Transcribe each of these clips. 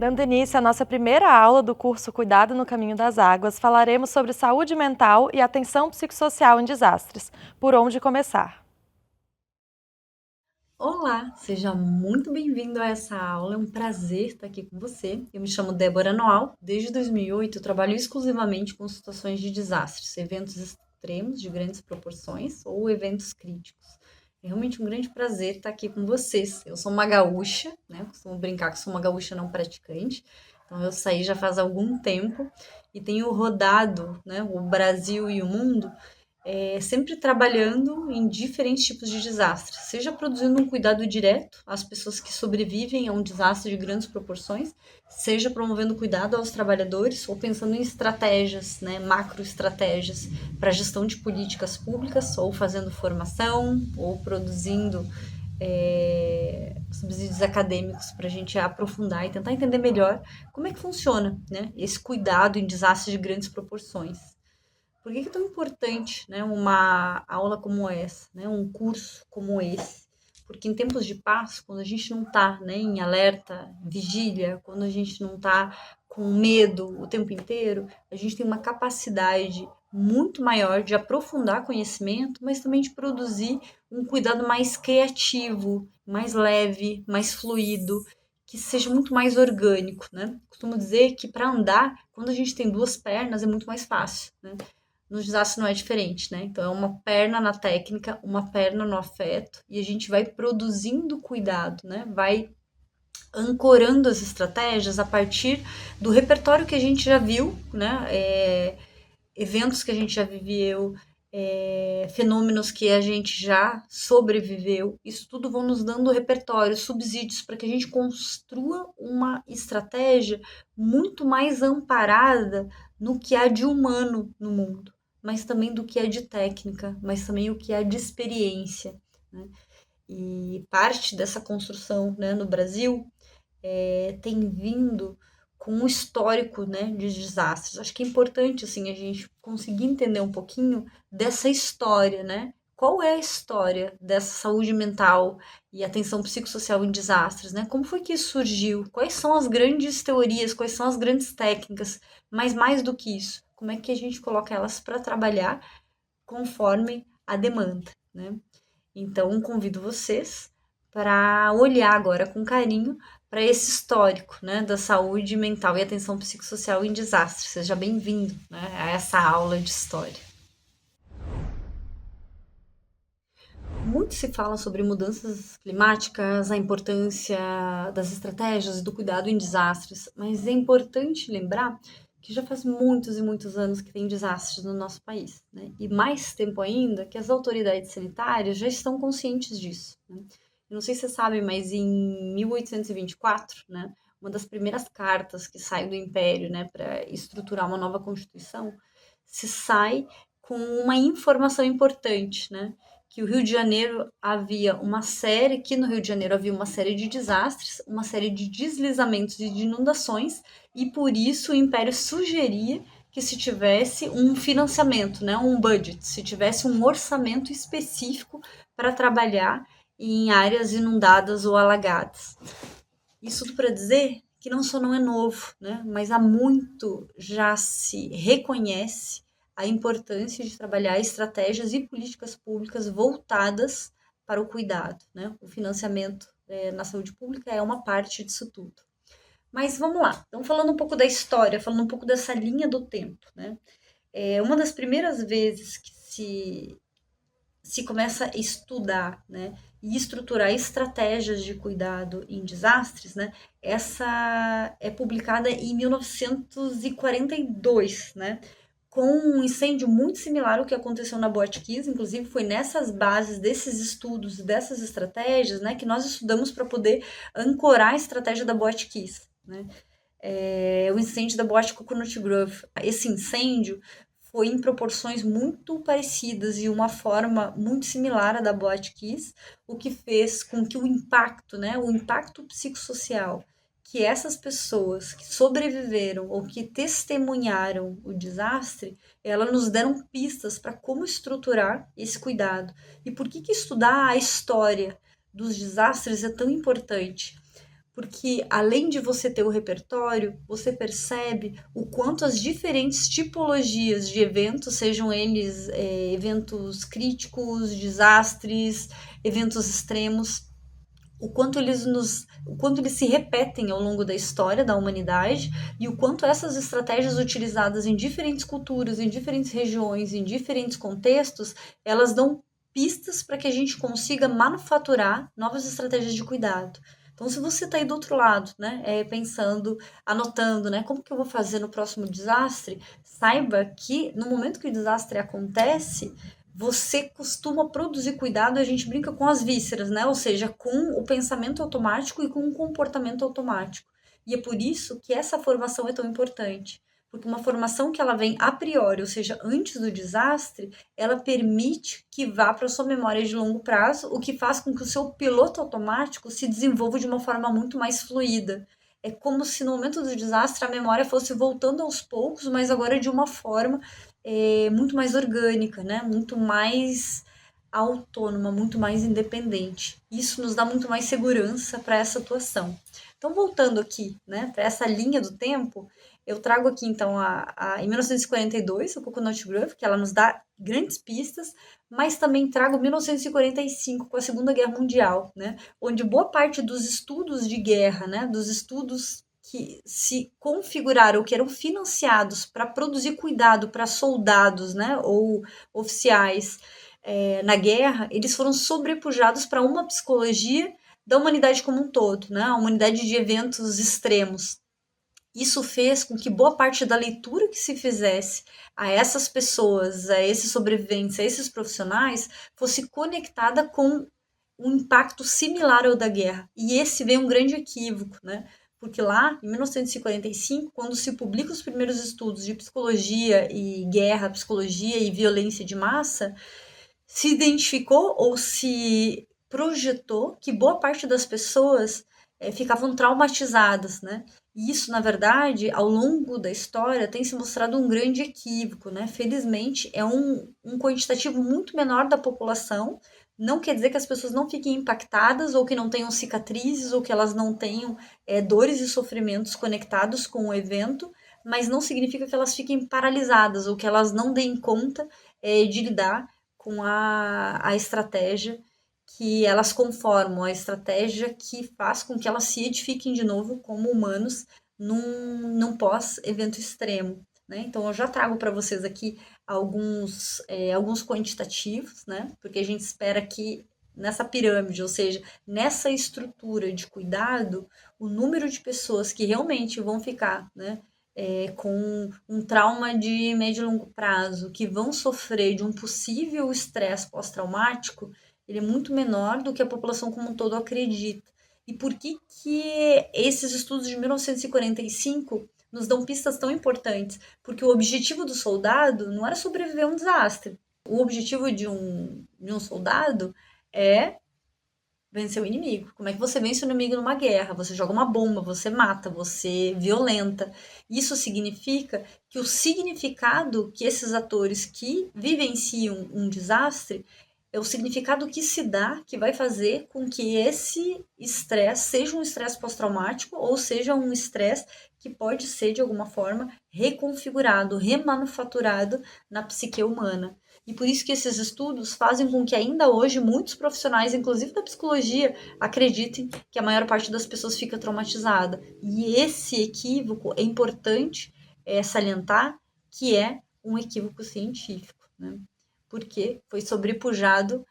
Dando início à nossa primeira aula do curso Cuidado no Caminho das Águas, falaremos sobre saúde mental e atenção psicossocial em desastres. Por onde começar? Olá, seja muito bem-vindo a essa aula. É um prazer estar aqui com você. Eu me chamo Débora Noal. Desde 2008, eu trabalho exclusivamente com situações de desastres, eventos extremos de grandes proporções ou eventos críticos. É realmente um grande prazer estar aqui com vocês. Eu sou uma gaúcha, né? Costumo brincar que sou uma gaúcha não praticante. Então, eu saí já faz algum tempo e tenho rodado, né, o Brasil e o mundo sempre trabalhando em diferentes tipos de desastres, seja produzindo um cuidado direto às pessoas que sobrevivem a um desastre de grandes proporções, seja promovendo cuidado aos trabalhadores ou pensando em estratégias, né, macroestratégias para gestão de políticas públicas, ou fazendo formação, ou produzindo subsídios acadêmicos para a gente aprofundar e tentar entender melhor como é que funciona, né, esse cuidado em desastres de grandes proporções. Por que é tão importante, né, uma aula como essa, né, um curso como esse? Porque em tempos de paz, quando a gente não está, né, em alerta, vigília, quando a gente não está com medo o tempo inteiro, a gente tem uma capacidade muito maior de aprofundar conhecimento, mas também de produzir um cuidado mais criativo, mais leve, mais fluido, que seja muito mais orgânico, né? Costumo dizer que para andar, quando a gente tem duas pernas, é muito mais fácil, né? No desastre não é diferente, né? Então é uma perna na técnica, uma perna no afeto, e a gente vai produzindo cuidado, né? Vai ancorando as estratégias a partir do repertório que a gente já viu, né? Eventos que a gente já viveu, fenômenos que a gente já sobreviveu. Isso tudo vão nos dando repertório, subsídios para que a gente construa uma estratégia muito mais amparada no que há de humano no mundo, mas também do que é de técnica, mas também o que é de experiência, né? E parte dessa construção, né, no Brasil tem vindo com um histórico, né, de desastres. Acho que é importante assim a gente conseguir entender um pouquinho dessa história, né? Qual é a história dessa saúde mental e atenção psicossocial em desastres, né? Como foi que isso surgiu? Quais são as grandes teorias? Quais são as grandes técnicas? Mas mais do que isso, como é que a gente coloca elas para trabalhar conforme a demanda, né? Então, convido vocês para olhar agora com carinho para esse histórico, né, da saúde mental e atenção psicossocial em desastres. Seja bem-vindo, né, a essa aula de história. Muito se fala sobre mudanças climáticas, a importância das estratégias e do cuidado em desastres, mas é importante lembrar que já faz muitos e muitos anos que tem desastres no nosso país, né? E mais tempo ainda que as autoridades sanitárias já estão conscientes disso, né? Eu não sei se você sabe, mas em 1824, né, uma das primeiras cartas que sai do Império, né, para estruturar uma nova Constituição, se sai com uma informação importante, né? Que o Rio de Janeiro havia uma série, que no Rio de Janeiro havia uma série de desastres, uma série de deslizamentos e de inundações, e por isso o Império sugeria que se tivesse um financiamento, né, um budget, se tivesse um orçamento específico para trabalhar em áreas inundadas ou alagadas. Isso tudo para dizer que não só não é novo, né, mas há muito já se reconhece a importância de trabalhar estratégias e políticas públicas voltadas para o cuidado, né? O financiamento na saúde pública é uma parte disso tudo. Mas vamos lá, então falando um pouco da história, falando um pouco dessa linha do tempo, né? Uma das primeiras vezes que se começa a estudar, né, e estruturar estratégias de cuidado em desastres, né, essa é publicada em 1942, né, com um incêndio muito similar ao que aconteceu na Boate Kiss, inclusive foi nessas bases desses estudos, dessas estratégias, né, que nós estudamos para poder ancorar a estratégia da Boate Kiss, né. O incêndio da Boate Coconut Grove. Esse incêndio foi em proporções muito parecidas e uma forma muito similar à da Boate Kiss, o que fez com que o impacto, né, o impacto psicossocial que essas pessoas que sobreviveram ou que testemunharam o desastre, elas nos deram pistas para como estruturar esse cuidado. E por que estudar a história dos desastres é tão importante? porque além de você ter o repertório, você percebe o quanto as diferentes tipologias de eventos, sejam eles eventos críticos, desastres, eventos extremos, o quanto eles se repetem ao longo da história da humanidade e o quanto essas estratégias utilizadas em diferentes culturas, em diferentes regiões, em diferentes contextos, elas dão pistas para que a gente consiga manufaturar novas estratégias de cuidado. Então, se você está aí do outro lado, né, pensando, anotando, né, como que eu vou fazer no próximo desastre, saiba que no momento que o desastre acontece, você costuma produzir cuidado, a gente brinca com as vísceras, né? Ou seja, com o pensamento automático e com o comportamento automático. E é por isso que essa formação é tão importante. Porque uma formação que ela vem a priori, ou seja, antes do desastre, ela permite que vá para a sua memória de longo prazo, o que faz com que o seu piloto automático se desenvolva de uma forma muito mais fluida. É como se no momento do desastre a memória fosse voltando aos poucos, mas agora de uma forma muito mais orgânica, né? Muito mais autônoma, muito mais independente. Isso nos dá muito mais segurança para essa atuação. Então, voltando aqui, né, para essa linha do tempo, eu trago aqui então em 1942, o Coconut Grove, que ela nos dá grandes pistas, mas também trago 1945 com a Segunda Guerra Mundial, né, onde boa parte dos estudos de guerra, né, dos estudos que se configuraram, que eram financiados para produzir cuidado para soldados, né, ou oficiais na guerra, eles foram sobrepujados para uma psicologia da humanidade como um todo, né, a humanidade de eventos extremos. Isso fez com que boa parte da leitura que se fizesse a essas pessoas, a esses sobreviventes, a esses profissionais, fosse conectada com um impacto similar ao da guerra. E esse vem um grande equívoco, né? Porque lá, em 1945, quando se publicam os primeiros estudos de psicologia e guerra, psicologia e violência de massa, se identificou ou se projetou que boa parte das pessoas ficavam traumatizadas, né? E isso, na verdade, ao longo da história, tem se mostrado um grande equívoco, né? Felizmente, é um quantitativo muito menor da população. Não quer dizer que as pessoas não fiquem impactadas, ou que não tenham cicatrizes, ou que elas não tenham dores e sofrimentos conectados com o evento, mas não significa que elas fiquem paralisadas, ou que elas não deem conta de lidar com a estratégia que elas conformam, a estratégia que faz com que elas se edifiquem de novo como humanos num pós-evento extremo. Né? Então, eu já trago para vocês aqui alguns quantitativos, né? Porque a gente espera que nessa pirâmide, ou seja, nessa estrutura de cuidado, o número de pessoas que realmente vão ficar, né, com um trauma de médio e longo prazo, que vão sofrer de um possível estresse pós-traumático, ele é muito menor do que a população como um todo acredita. E por que esses estudos de 1945 nos dão pistas tão importantes? Porque o objetivo do soldado não era sobreviver a um desastre. O objetivo de um soldado é vencer o inimigo. Como é que você vence o inimigo numa guerra? Você joga uma bomba, você mata, você violenta. Isso significa que o significado que esses atores que vivenciam um desastre é o significado que se dá, que vai fazer com que esse estresse seja um estresse pós-traumático ou seja um estresse que pode ser, de alguma forma, reconfigurado, remanufaturado na psique humana. E por isso que esses estudos fazem com que ainda hoje muitos profissionais, inclusive da psicologia, acreditem que a maior parte das pessoas fica traumatizada. E esse equívoco é importante salientar que é um equívoco científico, né? Porque foi sobrepujado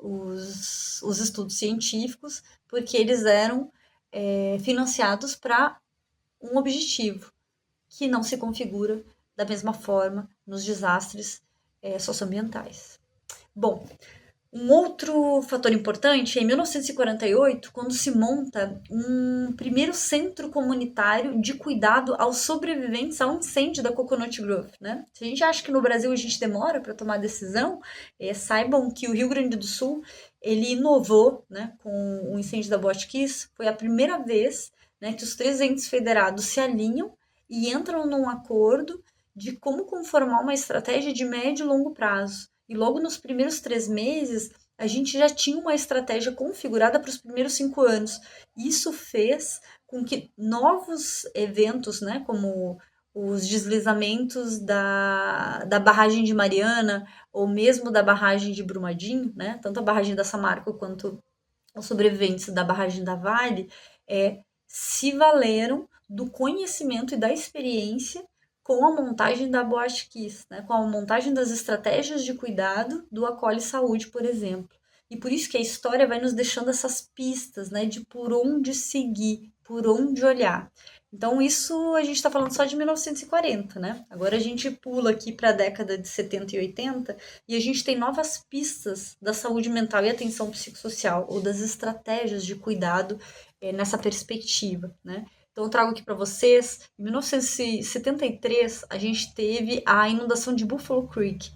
os estudos científicos, porque eles eram financiados para um objetivo que não se configura da mesma forma nos desastres socioambientais. Bom, um outro fator importante é em 1948, quando se monta um primeiro centro comunitário de cuidado aos sobreviventes ao incêndio da Coconut Grove. Né? Se a gente acha que no Brasil a gente demora para tomar decisão, saibam que o Rio Grande do Sul ele inovou, né, com o incêndio da Botkiss. Foi a primeira vez, né, que os três entes federados se alinham e entram num acordo de como conformar uma estratégia de médio e longo prazo. E logo nos primeiros 3 meses, a gente já tinha uma estratégia configurada para os primeiros 5 anos. Isso fez com que novos eventos, né, como os deslizamentos da barragem de Mariana, ou mesmo da barragem de Brumadinho, né, tanto a barragem da Samarco quanto os sobreviventes da barragem da Vale, se valeram do conhecimento e da experiência com a montagem da Boate Kiss, né? Com a montagem das estratégias de cuidado do Acolhe Saúde, por exemplo. E por isso que a história vai nos deixando essas pistas, né, de por onde seguir, por onde olhar. Então, isso a gente está falando só de 1940, né? Agora a gente pula aqui para a década de 70 e 80 e a gente tem novas pistas da saúde mental e atenção psicossocial, ou das estratégias de cuidado nessa perspectiva, né? Então, eu trago aqui para vocês, em 1973, a gente teve a inundação de Buffalo Creek.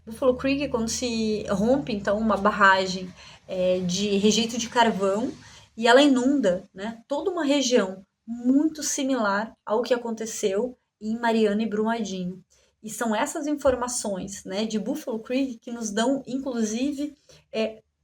Buffalo Creek é quando se rompe, então, uma barragem de rejeito de carvão e ela inunda, né, toda uma região muito similar ao que aconteceu em Mariana e Brumadinho. E são essas informações, né, de Buffalo Creek que nos dão, inclusive,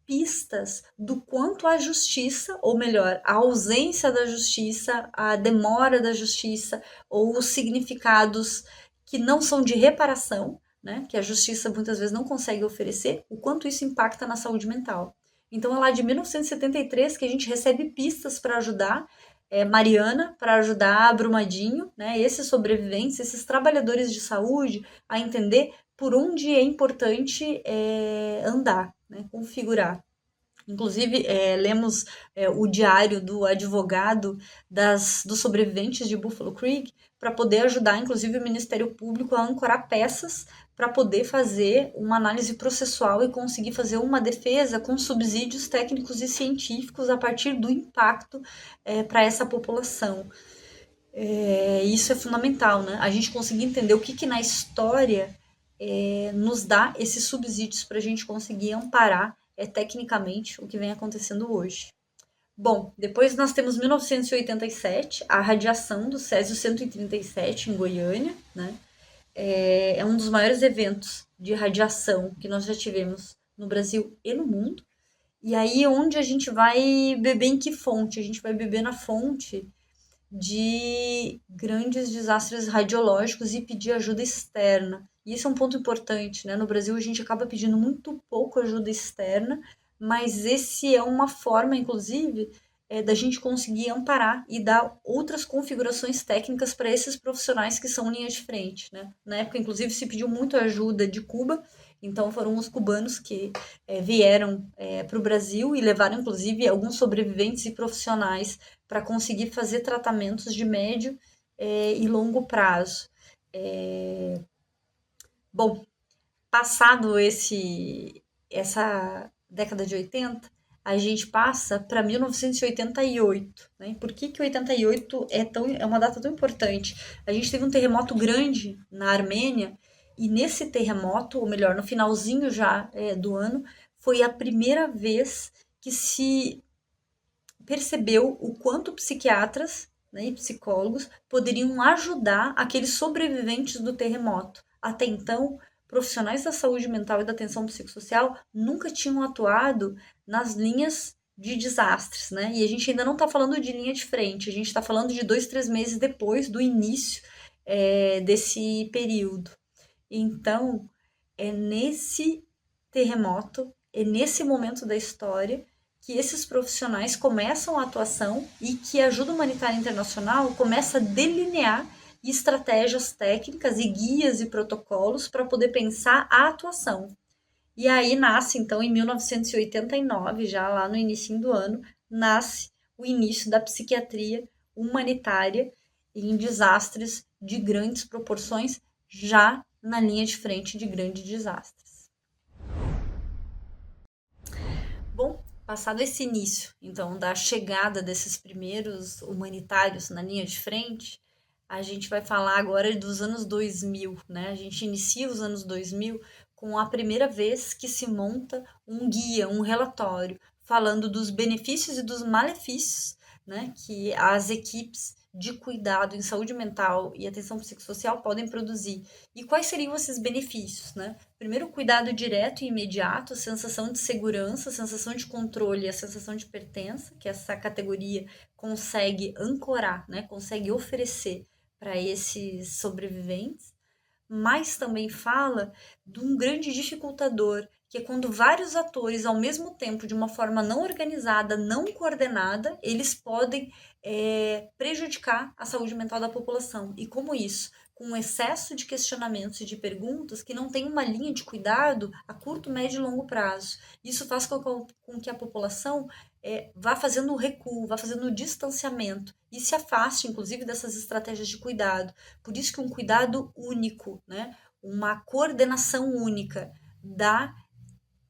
pistas do quanto a justiça, ou melhor, a ausência da justiça, a demora da justiça, ou os significados que não são de reparação, né, que a justiça muitas vezes não consegue oferecer, o quanto isso impacta na saúde mental. Então é lá de 1973 que a gente recebe pistas para ajudar Mariana, para ajudar Brumadinho, né, esses sobreviventes, esses trabalhadores de saúde, a entender por onde é importante andar, né, configurar. Inclusive, lemos o diário do advogado dos sobreviventes de Buffalo Creek para poder ajudar, inclusive, o Ministério Público a ancorar peças para poder fazer uma análise processual e conseguir fazer uma defesa com subsídios técnicos e científicos a partir do impacto para essa população. Isso é fundamental, né? A gente conseguir entender o que na história nos dá esses subsídios para a gente conseguir amparar tecnicamente o que vem acontecendo hoje. Bom, depois nós temos 1987, a radiação do Césio 137 em Goiânia, né? É um dos maiores eventos de radiação que nós já tivemos no Brasil e no mundo. E aí, onde a gente vai beber em que fonte? A gente vai beber na fonte de grandes desastres radiológicos e pedir ajuda externa. E isso é um ponto importante, né? No Brasil a gente acaba pedindo muito pouco ajuda externa, mas esse é uma forma, inclusive, da gente conseguir amparar e dar outras configurações técnicas para esses profissionais que são linha de frente, né? Na época, inclusive, se pediu muito ajuda de Cuba, então foram os cubanos que vieram para o Brasil e levaram, inclusive, alguns sobreviventes e profissionais para conseguir fazer tratamentos de médio e longo prazo. Bom, passado essa década de 80, a gente passa para 1988. Né? Por que 88 é uma data tão importante? A gente teve um terremoto grande na Armênia e nesse terremoto, ou melhor, no finalzinho já do ano, foi a primeira vez que se percebeu o quanto psiquiatras, né, e psicólogos poderiam ajudar aqueles sobreviventes do terremoto. Até então, profissionais da saúde mental e da atenção psicossocial nunca tinham atuado nas linhas de desastres, né? E a gente ainda não está falando de linha de frente, a gente está falando de 2, 3 meses depois do início desse período. Então, é nesse terremoto, é nesse momento da história que esses profissionais começam a atuação e que a ajuda humanitária internacional começa a delinear estratégias técnicas e guias e protocolos para poder pensar a atuação. E aí nasce, então, em 1989, já lá no início do ano, nasce o início da psiquiatria humanitária em desastres de grandes proporções, já na linha de frente de grandes desastres. Bom, passado esse início, então, da chegada desses primeiros humanitários na linha de frente, a gente vai falar agora dos anos 2000, né? A gente inicia os anos 2000 com a primeira vez que se monta um guia, um relatório, falando dos benefícios e dos malefícios, né, que as equipes de cuidado em saúde mental e atenção psicossocial podem produzir. E quais seriam esses benefícios, né? Primeiro, o cuidado direto e imediato, a sensação de segurança, a sensação de controle, a sensação de pertença, que essa categoria consegue ancorar, né? Consegue oferecer para esses sobreviventes, mas também fala de um grande dificultador, que é quando vários atores, ao mesmo tempo, de uma forma não organizada, não coordenada, eles podem prejudicar a saúde mental da população. E como isso? Com um excesso de questionamentos e de perguntas que não tem uma linha de cuidado a curto, médio e longo prazo. Isso faz com que a população vá fazendo o recuo, vá fazendo o distanciamento e se afaste, inclusive, dessas estratégias de cuidado. Por isso que um cuidado único, né, uma coordenação única dá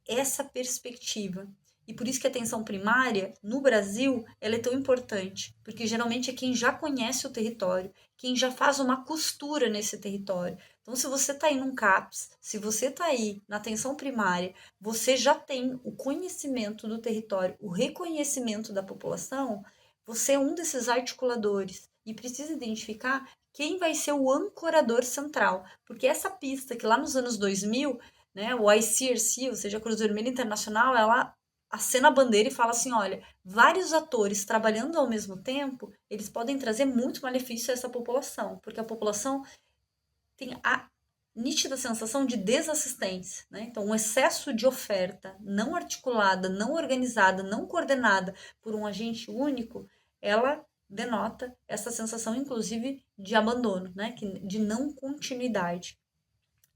essa perspectiva. E por isso que a atenção primária, no Brasil, ela é tão importante, porque geralmente é quem já conhece o território, quem já faz uma costura nesse território. Então, se você está aí num CAPS, se você está aí na atenção primária, você já tem o conhecimento do território, o reconhecimento da população, você é um desses articuladores e precisa identificar quem vai ser o ancorador central, porque essa pista que lá nos anos 2000, né, o ICRC, ou seja, a Cruz Vermelha Internacional, ela acena a bandeira e fala assim, olha, vários atores trabalhando ao mesmo tempo, eles podem trazer muito malefício a essa população, porque a população tem a nítida sensação de desassistência, né? Então, um excesso de oferta não articulada, não organizada, não coordenada por um agente único, ela denota essa sensação, inclusive, de abandono, né? De não continuidade.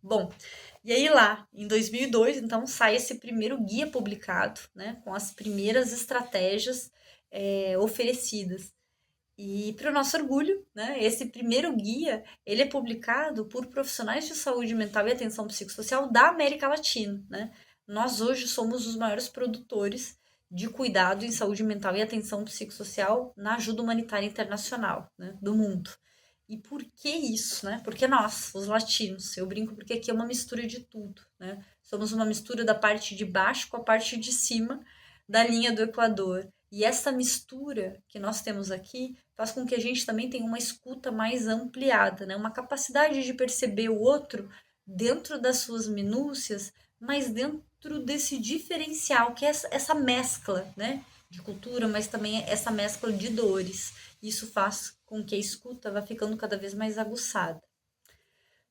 Bom, e aí lá, em 2002, então, sai esse primeiro guia publicado, né, com as primeiras estratégias oferecidas. E, para o nosso orgulho, né, esse primeiro guia, ele é publicado por profissionais de saúde mental e atenção psicossocial da América Latina, né? Nós hoje somos os maiores produtores de cuidado em saúde mental e atenção psicossocial na ajuda humanitária internacional, né, do mundo. E por que isso, né? Porque nós, os latinos, eu brinco porque aqui é uma mistura de tudo, né? Somos uma mistura da parte de baixo com a parte de cima da linha do Equador. E essa mistura que nós temos aqui faz com que a gente também tenha uma escuta mais ampliada, né? Uma capacidade de perceber o outro dentro das suas minúcias, mas dentro desse diferencial, que é essa mescla, né? De cultura, mas também essa mescla de dores. Isso faz com que a escuta vá ficando cada vez mais aguçada.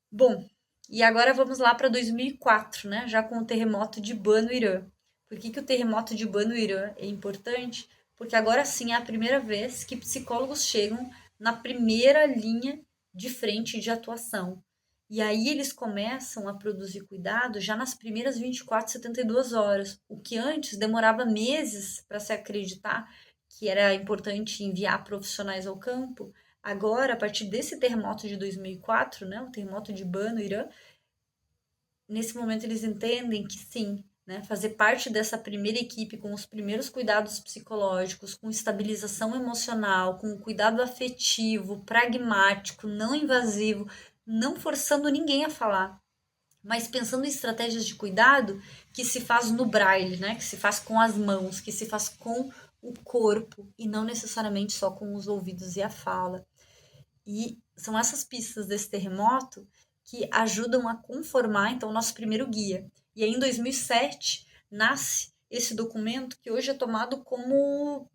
Bom, e agora vamos lá para 2004, né? Já com o terremoto de Ban no Irã. Por que o terremoto de Ban no Irã é importante? Porque agora sim é a primeira vez que psicólogos chegam na primeira linha de frente de atuação. E aí eles começam a produzir cuidado já nas primeiras 24, 72 horas, o que antes demorava meses para se acreditar que era importante enviar profissionais ao campo. Agora, a partir desse terremoto de 2004, né, o terremoto de Ban no Irã, nesse momento eles entendem que sim, né, fazer parte dessa primeira equipe com os primeiros cuidados psicológicos, com estabilização emocional, com cuidado afetivo, pragmático, não invasivo, não forçando ninguém a falar, mas pensando em estratégias de cuidado que se faz no braille, né, que se faz com as mãos, que se faz com o corpo e não necessariamente só com os ouvidos e a fala. E são essas pistas desse terremoto que ajudam a conformar, então, o nosso primeiro guia. E aí, em 2007, nasce esse documento que hoje é tomado como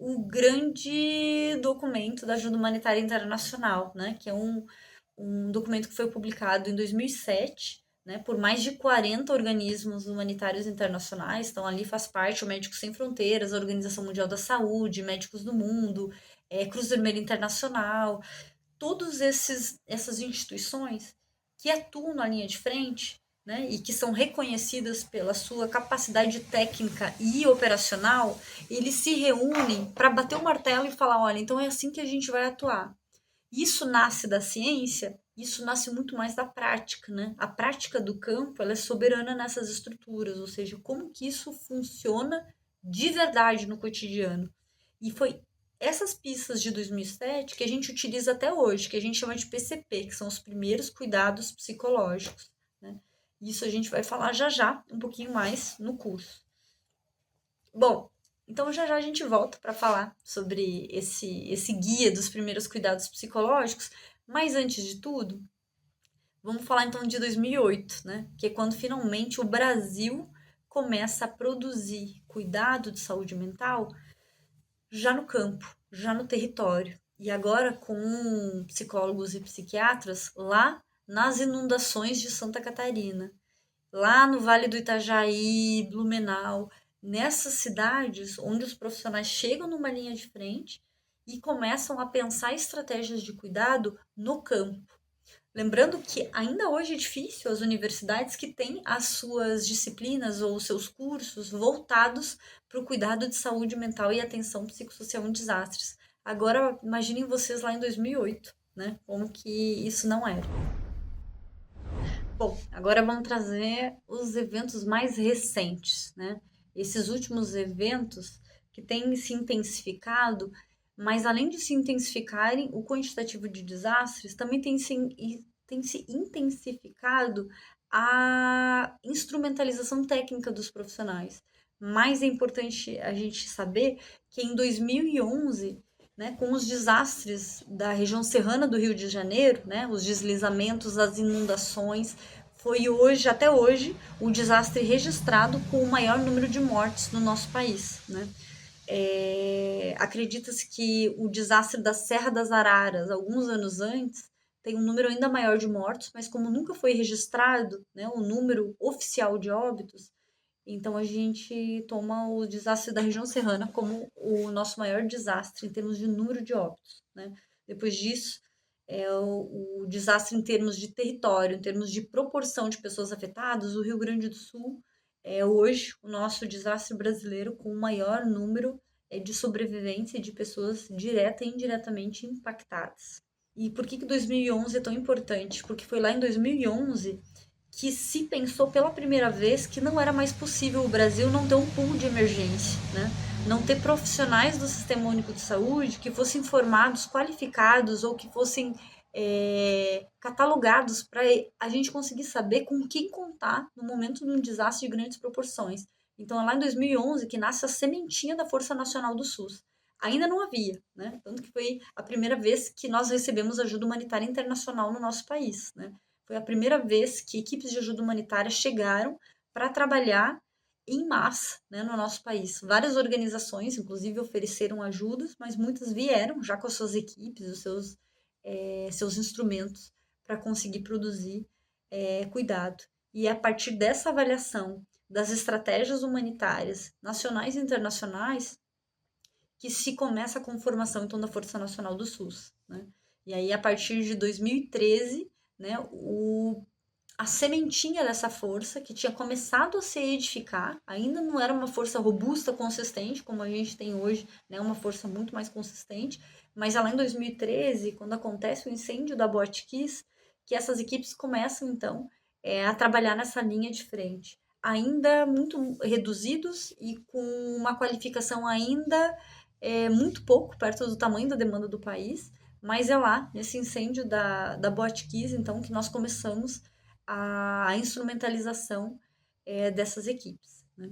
o grande documento da ajuda humanitária internacional, né? Que é um documento que foi publicado em 2007, né, por mais de 40 organismos humanitários internacionais. Então, ali faz parte o Médicos Sem Fronteiras, a Organização Mundial da Saúde, Médicos do Mundo, Cruz Vermelha Internacional, todas essas instituições que atuam na linha de frente, né, e que são reconhecidas pela sua capacidade técnica e operacional, eles se reúnem para bater o martelo e falar, olha, então é assim que a gente vai atuar. Isso nasce da ciência, isso nasce muito mais da prática, né? A prática do campo, ela é soberana nessas estruturas, ou seja, como que isso funciona de verdade no cotidiano. E foi essas pistas de 2007 que a gente utiliza até hoje, que a gente chama de PCP, que são os primeiros cuidados psicológicos, né? Isso a gente vai falar já já, um pouquinho mais no curso. Bom, Então já já a gente volta para falar sobre esse guia dos primeiros cuidados psicológicos, mas antes de tudo, vamos falar então de 2008, né? Que é quando finalmente o Brasil começa a produzir cuidado de saúde mental já no campo, já no território. E agora com psicólogos e psiquiatras lá nas inundações de Santa Catarina, lá no Vale do Itajaí, Blumenau, nessas cidades onde os profissionais chegam numa linha de frente e começam a pensar estratégias de cuidado no campo. Lembrando que ainda hoje é difícil as universidades que têm as suas disciplinas ou os seus cursos voltados para o cuidado de saúde mental e atenção psicossocial em desastres. Agora, imaginem vocês lá em 2008, né? Como que isso não era. Bom, agora vamos trazer os eventos mais recentes, né? Esses últimos eventos que têm se intensificado, mas além de se intensificarem, o quantitativo de desastres também tem se intensificado a instrumentalização técnica dos profissionais. Mas é importante a gente saber que em 2011, né, com os desastres da região serrana do Rio de Janeiro, né, os deslizamentos, as inundações, foi hoje, até hoje, o desastre registrado com o maior número de mortes no nosso país, né? Acredita-se que o desastre da Serra das Araras, alguns anos antes, tem um número ainda maior de mortos, mas como nunca foi registrado, né, o número oficial de óbitos, então a gente toma o desastre da região serrana como o nosso maior desastre em termos de número de óbitos, né? Depois disso, o desastre em termos de território, em termos de proporção de pessoas afetadas, o Rio Grande do Sul é hoje o nosso desastre brasileiro com o maior número de sobrevivência de pessoas direta e indiretamente impactadas. E por que 2011 é tão importante? Porque foi lá em 2011 que se pensou pela primeira vez que não era mais possível o Brasil não ter um pool de emergência, né? Não ter profissionais do Sistema Único de Saúde que fossem formados, qualificados ou que fossem catalogados para a gente conseguir saber com quem contar no momento de um desastre de grandes proporções. Então, é lá em 2011 que nasce a sementinha da Força Nacional do SUS. Ainda não havia, né? Tanto que foi a primeira vez que nós recebemos ajuda humanitária internacional no nosso país, né? Foi a primeira vez que equipes de ajuda humanitária chegaram para trabalhar em massa, né, no nosso país. Várias organizações, inclusive, ofereceram ajudas, mas muitas vieram já com as suas equipes, os seus instrumentos para conseguir produzir cuidado. E é a partir dessa avaliação das estratégias humanitárias nacionais e internacionais que se começa a conformação então da Força Nacional do SUS, né? E aí a partir de 2013, né, a sementinha dessa força que tinha começado a se edificar, ainda não era uma força robusta, consistente como a gente tem hoje, né, uma força muito mais consistente, mas lá em 2013, quando acontece o incêndio da Botkiss, que essas equipes começam então a trabalhar nessa linha de frente, ainda muito reduzidos e com uma qualificação ainda muito pouco perto do tamanho da demanda do país, mas é lá, nesse incêndio da Botkiss, então, que nós começamos a instrumentalização dessas equipes, né?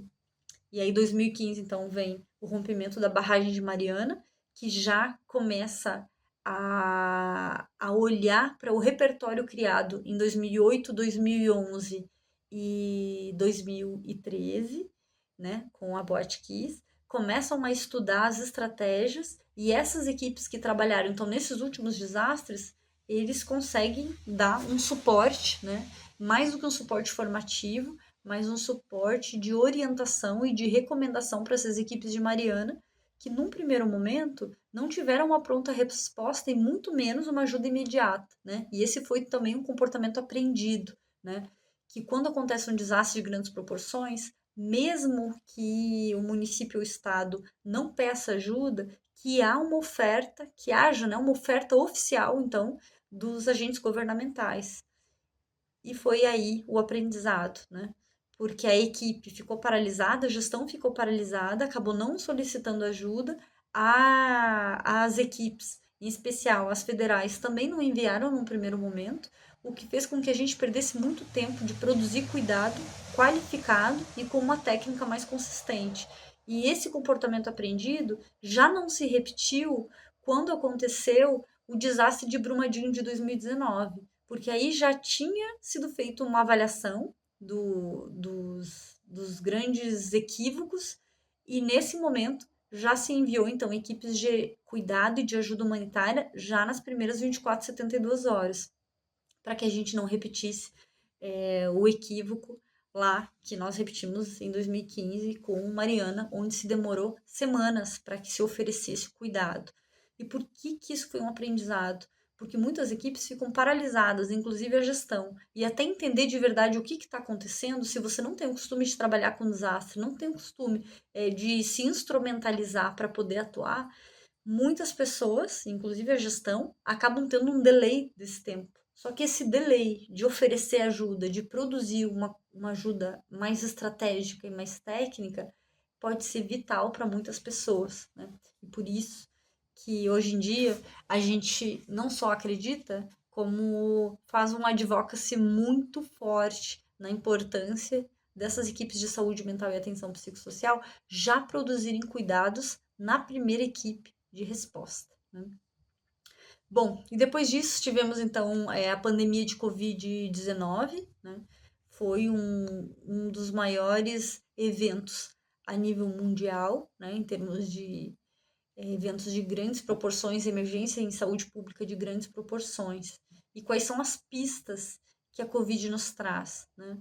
E aí, 2015, então, vem o rompimento da barragem de Mariana, que já começa a olhar para o repertório criado em 2008, 2011 e 2013, né, com a Botkiss, começam a estudar as estratégias e essas equipes que trabalharam então nesses últimos desastres, eles conseguem dar um suporte, né, mais do que um suporte formativo, mas um suporte de orientação e de recomendação para essas equipes de Mariana, que num primeiro momento não tiveram uma pronta resposta e muito menos uma ajuda imediata, né? E esse foi também um comportamento aprendido, né? Que quando acontece um desastre de grandes proporções, mesmo que o município ou o estado não peça ajuda, que há uma oferta, que haja, né, uma oferta oficial, então, dos agentes governamentais. E foi aí o aprendizado, né? Porque a equipe ficou paralisada, a gestão ficou paralisada, acabou não solicitando ajuda, as equipes, em especial as federais, também não enviaram num primeiro momento, o que fez com que a gente perdesse muito tempo de produzir cuidado qualificado e com uma técnica mais consistente. E esse comportamento aprendido já não se repetiu quando aconteceu o desastre de Brumadinho de 2019, porque aí já tinha sido feita uma avaliação dos grandes equívocos e nesse momento já se enviou então equipes de cuidado e de ajuda humanitária já nas primeiras 24, 72 horas, para que a gente não repetisse o equívoco lá que nós repetimos em 2015 com Mariana, onde se demorou semanas para que se oferecesse cuidado. E por que isso foi um aprendizado? Porque muitas equipes ficam paralisadas, inclusive a gestão, e até entender de verdade o que está acontecendo, se você não tem o costume de trabalhar com desastre, não tem o costume de se instrumentalizar para poder atuar, muitas pessoas, inclusive a gestão, acabam tendo um delay desse tempo. Só que esse delay de oferecer ajuda, de produzir uma ajuda mais estratégica e mais técnica, pode ser vital para muitas pessoas, né? E por isso que hoje em dia a gente não só acredita, como faz um advocacy muito forte na importância dessas equipes de saúde mental e atenção psicossocial já produzirem cuidados na primeira equipe de resposta, né? Bom, e depois disso tivemos então a pandemia de Covid-19, né? Foi um dos maiores eventos a nível mundial, né? Em termos de eventos de grandes proporções, emergência em saúde pública de grandes proporções. E quais são as pistas que a Covid nos traz, né?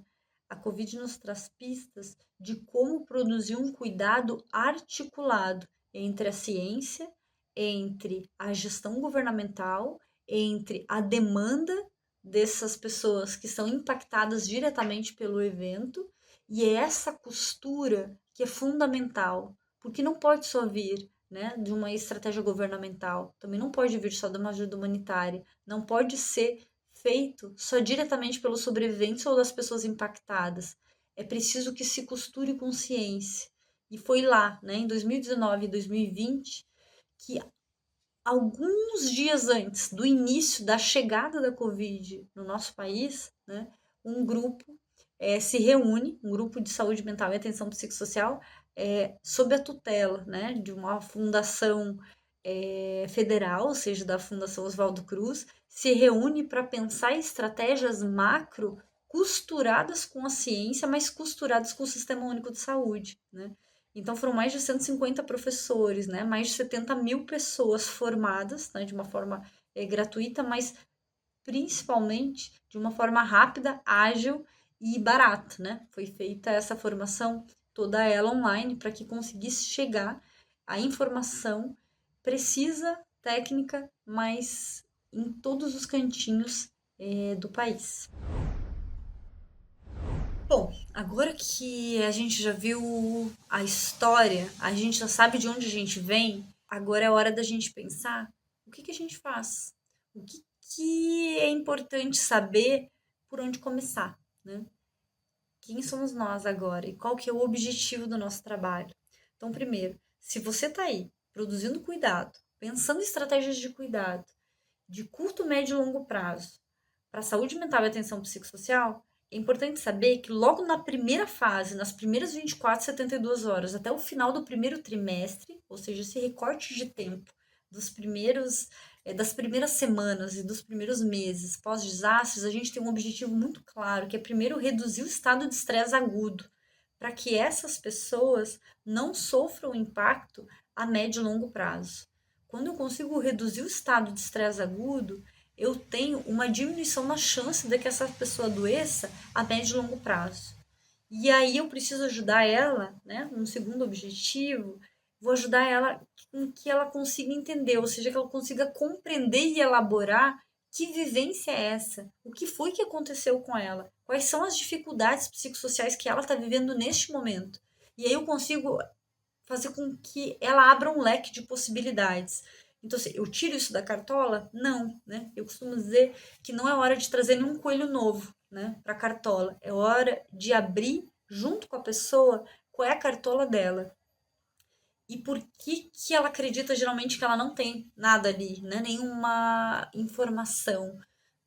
A Covid nos traz pistas de como produzir um cuidado articulado entre a ciência, entre a gestão governamental, entre a demanda dessas pessoas que são impactadas diretamente pelo evento, e é essa costura que é fundamental, porque não pode só vir, né, de uma estratégia governamental, também não pode vir só de uma ajuda humanitária, não pode ser feito só diretamente pelos sobreviventes ou das pessoas impactadas. É preciso que se costure com ciência. E foi lá, né, em 2019 e 2020, que alguns dias antes do início da chegada da Covid no nosso país, né, um grupo se reúne, um grupo de saúde mental e atenção psicossocial, sob a tutela, né, de uma fundação federal, ou seja, da Fundação Oswaldo Cruz, se reúne para pensar estratégias macro costuradas com a ciência, mas costuradas com o Sistema Único de Saúde, né? Então foram mais de 150 professores, né? Mais de 70 mil pessoas formadas, né? De uma forma gratuita, mas principalmente de uma forma rápida, ágil e barata, né? Foi feita essa formação toda ela online para que conseguisse chegar a informação precisa, técnica, mas em todos os cantinhos do país. Bom, agora que a gente já viu a história, a gente já sabe de onde a gente vem, agora é hora da gente pensar o que a gente faz, o que é importante saber por onde começar, né? Quem somos nós agora e qual que é o objetivo do nosso trabalho? Então, primeiro, se você está aí produzindo cuidado, pensando em estratégias de cuidado de curto, médio e longo prazo para a saúde mental e atenção psicossocial, é importante saber que logo na primeira fase, nas primeiras 24, 72 horas, até o final do primeiro trimestre, ou seja, esse recorte de tempo dos primeiros, das primeiras semanas e dos primeiros meses pós-desastres, a gente tem um objetivo muito claro, que é primeiro reduzir o estado de estresse agudo, para que essas pessoas não sofram impacto a médio e longo prazo. Quando eu consigo reduzir o estado de estresse agudo, eu tenho uma diminuição na chance de que essa pessoa adoeça a médio e longo prazo. E aí eu preciso ajudar ela, né? Um segundo objetivo, vou ajudar ela com que ela consiga entender, ou seja, que ela consiga compreender e elaborar que vivência é essa, o que foi que aconteceu com ela, quais são as dificuldades psicossociais que ela está vivendo neste momento. E aí eu consigo fazer com que ela abra um leque de possibilidades. Então, assim, eu tiro isso da cartola? Não, né? Eu costumo dizer que não é hora de trazer nenhum coelho novo, né, para a cartola. É hora de abrir junto com a pessoa qual é a cartola dela. E por que ela acredita geralmente que ela não tem nada ali, né? Nenhuma informação.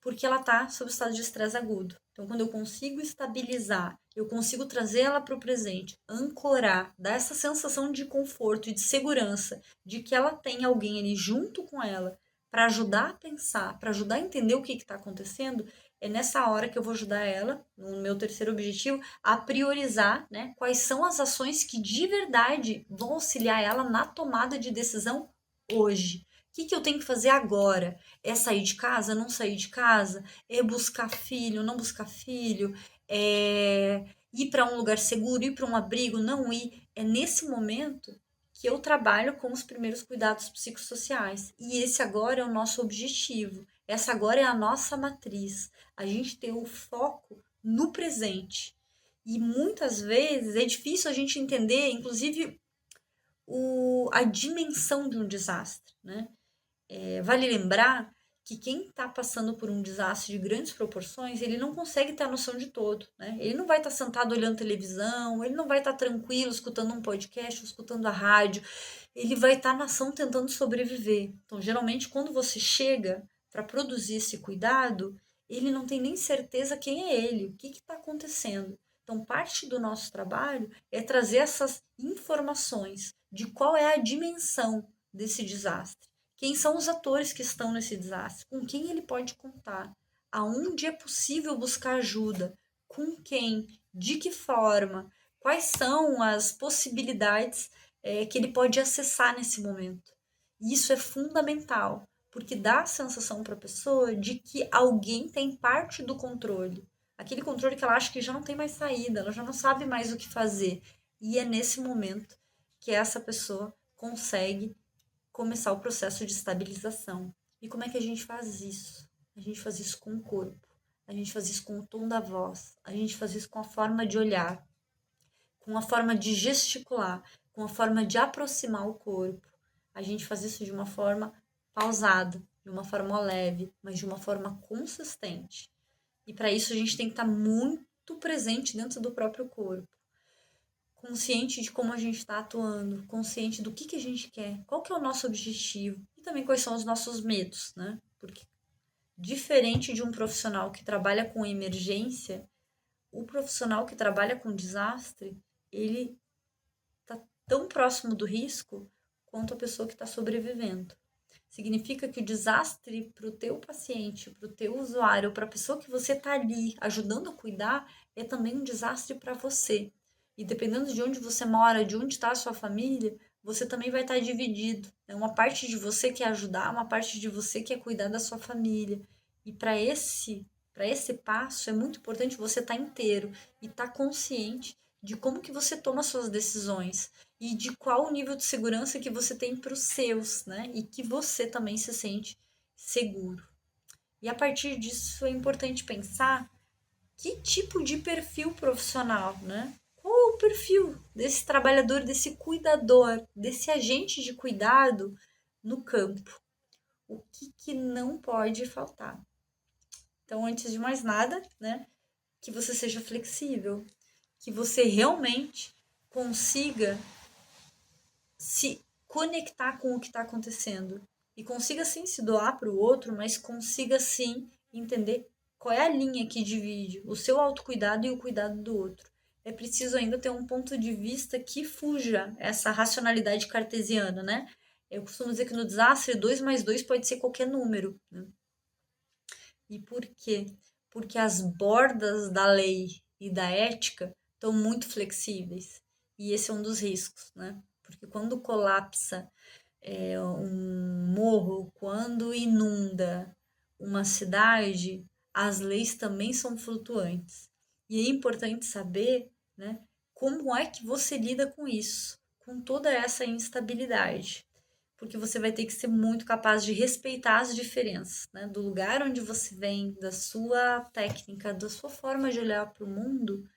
porque ela está sob estado de estresse agudo. Então, quando eu consigo estabilizar, eu consigo trazer ela para o presente, ancorar, dar essa sensação de conforto e de segurança, de que ela tem alguém ali junto com ela para ajudar a pensar, para ajudar a entender o que está acontecendo, é nessa hora que eu vou ajudar ela, no meu terceiro objetivo, a priorizar, né, quais são as ações que de verdade vão auxiliar ela na tomada de decisão hoje. O que eu tenho que fazer agora? É sair de casa? Não sair de casa? É buscar filho? Não buscar filho? É ir para um lugar seguro? Ir para um abrigo? Não ir? É nesse momento que eu trabalho com os primeiros cuidados psicossociais. E esse agora é o nosso objetivo. Essa agora é a nossa matriz. A gente ter o foco no presente. E muitas vezes é difícil a gente entender, inclusive, a dimensão de um desastre, né? Vale lembrar que quem está passando por um desastre de grandes proporções, ele não consegue ter a noção de todo, né? Ele não vai estar sentado olhando televisão, ele não vai estar tranquilo escutando um podcast, escutando a rádio, ele vai estar na ação tentando sobreviver. Então, geralmente, quando você chega para produzir esse cuidado, ele não tem nem certeza quem é ele, o que está acontecendo. Então, parte do nosso trabalho é trazer essas informações de qual é a dimensão desse desastre. Quem são os atores que estão nesse desastre? Com quem ele pode contar? Aonde é possível buscar ajuda? Com quem? De que forma? Quais são as possibilidades que ele pode acessar nesse momento? E isso é fundamental, porque dá a sensação para a pessoa de que alguém tem parte do controle. Aquele controle que ela acha que já não tem mais saída, ela já não sabe mais o que fazer. E é nesse momento que essa pessoa consegue começar o processo de estabilização. E como é que a gente faz isso? A gente faz isso com o corpo, a gente faz isso com o tom da voz, a gente faz isso com a forma de olhar, com a forma de gesticular, com a forma de aproximar o corpo. A gente faz isso de uma forma pausada, de uma forma leve, mas de uma forma consistente. E para isso a gente tem que estar muito presente dentro do próprio corpo, consciente de como a gente está atuando, consciente do que a gente quer, qual que é o nosso objetivo e também quais são os nossos medos, né? Porque diferente de um profissional que trabalha com emergência, o profissional que trabalha com desastre, ele está tão próximo do risco quanto a pessoa que está sobrevivendo. Significa que o desastre para o teu paciente, para o teu usuário, para a pessoa que você está ali ajudando a cuidar, é também um desastre para você. E dependendo de onde você mora, de onde está a sua família, você também vai estar dividido. É uma parte de você quer ajudar, uma parte de você quer cuidar da sua família. E para esse passo é muito importante você estar inteiro e estar consciente de como que você toma suas decisões e de qual o nível de segurança que você tem para os seus, né? E que você também se sente seguro. E a partir disso é importante pensar que tipo de perfil profissional, né? Qual é o perfil desse trabalhador, desse cuidador, desse agente de cuidado no campo? O que não pode faltar? Então, antes de mais nada, né, que você seja flexível, que você realmente consiga se conectar com o que está acontecendo e consiga sim se doar para o outro, mas consiga sim entender qual é a linha que divide o seu autocuidado e o cuidado do outro. É preciso ainda ter um ponto de vista que fuja essa racionalidade cartesiana, né? Eu costumo dizer que no desastre 2 mais 2 pode ser qualquer número, né? E por quê? Porque as bordas da lei e da ética estão muito flexíveis. E esse é um dos riscos, né? Porque quando colapsa um morro, quando inunda uma cidade, as leis também são flutuantes. E é importante saber, né, como é que você lida com isso, com toda essa instabilidade. Porque você vai ter que ser muito capaz de respeitar as diferenças, né, do lugar onde você vem, da sua técnica, da sua forma de olhar para o mundo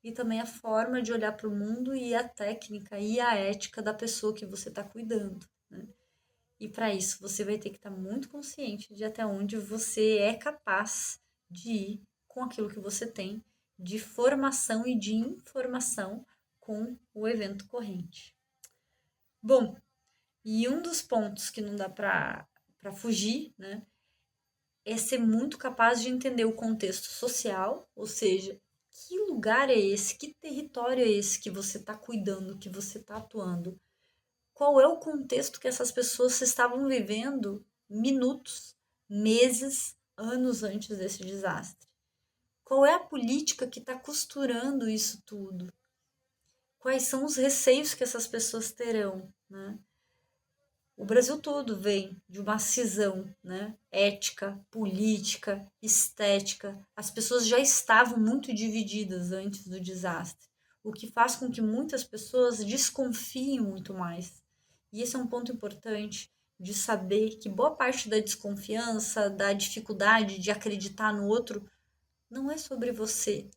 e também a forma de olhar para o mundo e a técnica e a ética da pessoa que você está cuidando, né? E para isso você vai ter que estar muito consciente de até onde você é capaz de ir com aquilo que você tem de formação e de informação com o evento corrente. Bom, e um dos pontos que não dá para fugir, né, é ser muito capaz de entender o contexto social, ou seja, que lugar é esse, que território é esse que você está cuidando, que você está atuando. Qual é o contexto que essas pessoas estavam vivendo minutos, meses, anos antes desse desastre? Qual é a política que está costurando isso tudo? Quais são os receios que essas pessoas terão, né? O Brasil todo vem de uma cisão, né? Ética, política, estética. As pessoas já estavam muito divididas antes do desastre, o que faz com que muitas pessoas desconfiem muito mais. E esse é um ponto importante de saber que boa parte da desconfiança, da dificuldade de acreditar no outro, não é sobre você,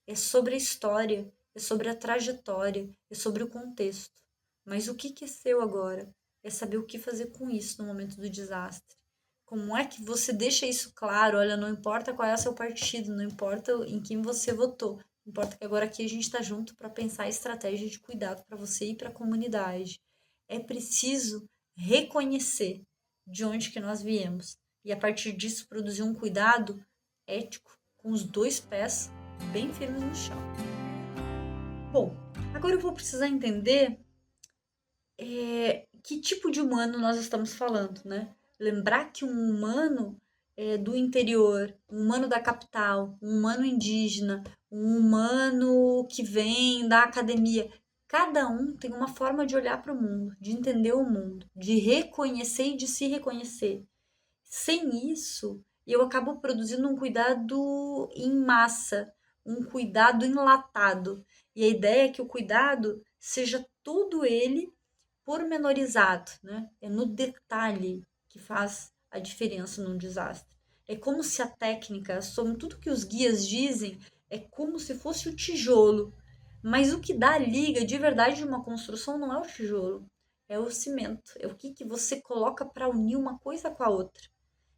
é sobre a história, é sobre a trajetória, é sobre o contexto. Mas o que é seu agora? É saber o que fazer com isso no momento do desastre. Como é que você deixa isso claro? Olha, não importa qual é o seu partido, não importa em quem você votou, importa que agora aqui a gente está junto para pensar a estratégia de cuidado para você e para a comunidade. É preciso reconhecer de onde que nós viemos e a partir disso produzir um cuidado ético com os dois pés bem firmes no chão. Bom, agora eu vou precisar entender que tipo de humano nós estamos falando, né? Lembrar que um humano do interior, um humano da capital, um humano indígena, um humano que vem da academia, cada um tem uma forma de olhar para o mundo, de entender o mundo, de reconhecer e de se reconhecer. Sem isso, eu acabo produzindo um cuidado em massa, um cuidado enlatado. E a ideia é que o cuidado seja todo ele pormenorizado, né? É no detalhe que faz a diferença num desastre. É como se a técnica, sobre tudo que os guias dizem, é como se fosse o tijolo. Mas o que dá a liga de verdade de uma construção não é o tijolo, é o cimento. É o que você coloca para unir uma coisa com a outra.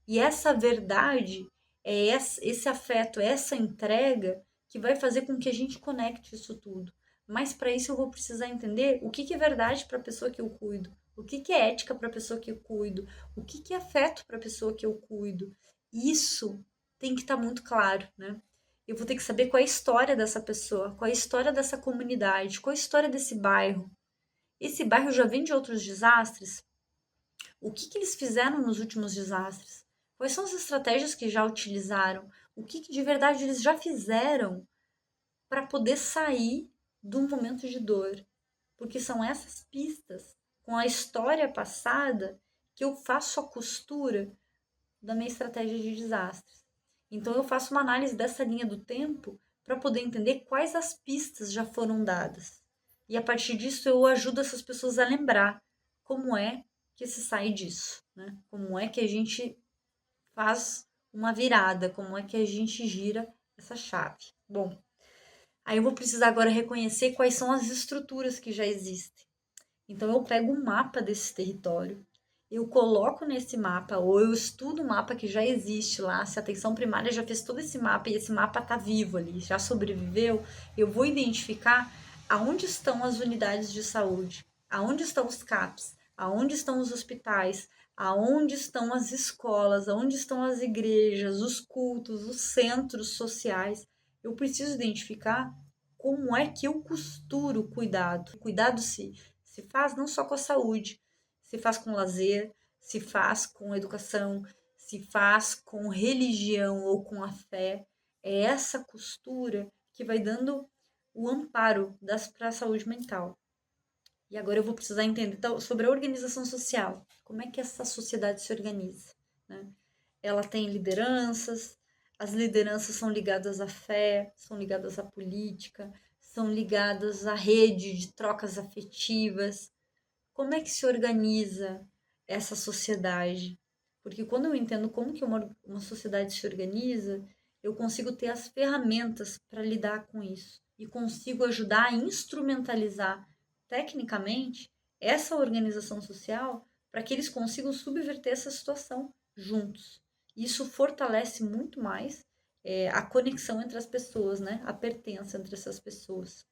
E essa verdade, é esse afeto, essa entrega que vai fazer com que a gente conecte isso tudo. Mas para isso eu vou precisar entender o que é verdade para a pessoa que eu cuido, o que é ética para a pessoa que eu cuido, o que é afeto para a pessoa que eu cuido. Isso tem que estar muito claro, né? Eu vou ter que saber qual é a história dessa pessoa, qual é a história dessa comunidade, qual é a história desse bairro. Esse bairro já vem de outros desastres? O que eles fizeram nos últimos desastres? Quais são as estratégias que já utilizaram? O que de verdade eles já fizeram para poder sair de um momento de dor? Porque são essas pistas, com a história passada, que eu faço a costura da minha estratégia de desastres. Então eu faço uma análise dessa linha do tempo para poder entender quais as pistas já foram dadas. E a partir disso eu ajudo essas pessoas a lembrar como é que se sai disso, né? Como é que a gente faz uma virada, como é que a gente gira essa chave. Bom, aí eu vou precisar agora reconhecer quais são as estruturas que já existem. Então eu pego um mapa desse território, eu coloco nesse mapa, ou eu estudo o mapa que já existe lá, se a atenção primária já fez todo esse mapa e esse mapa está vivo ali, já sobreviveu, eu vou identificar aonde estão as unidades de saúde, aonde estão os CAPs, aonde estão os hospitais, aonde estão as escolas, aonde estão as igrejas, os cultos, os centros sociais. Eu preciso identificar como é que eu costuro o cuidado. O cuidado se faz não só com a saúde, se faz com lazer, se faz com educação, se faz com religião ou com a fé. É essa costura que vai dando o amparo para a saúde mental. E agora eu vou precisar entender então, sobre a organização social. Como é que essa sociedade se organiza? Né? Ela tem lideranças, as lideranças são ligadas à fé, são ligadas à política, são ligadas à rede de trocas afetivas. Como é que se organiza essa sociedade? Porque quando eu entendo como que uma sociedade se organiza, eu consigo ter as ferramentas para lidar com isso e consigo ajudar a instrumentalizar tecnicamente essa organização social para que eles consigam subverter essa situação juntos. Isso fortalece muito mais a conexão entre as pessoas, né? A pertença entre essas pessoas.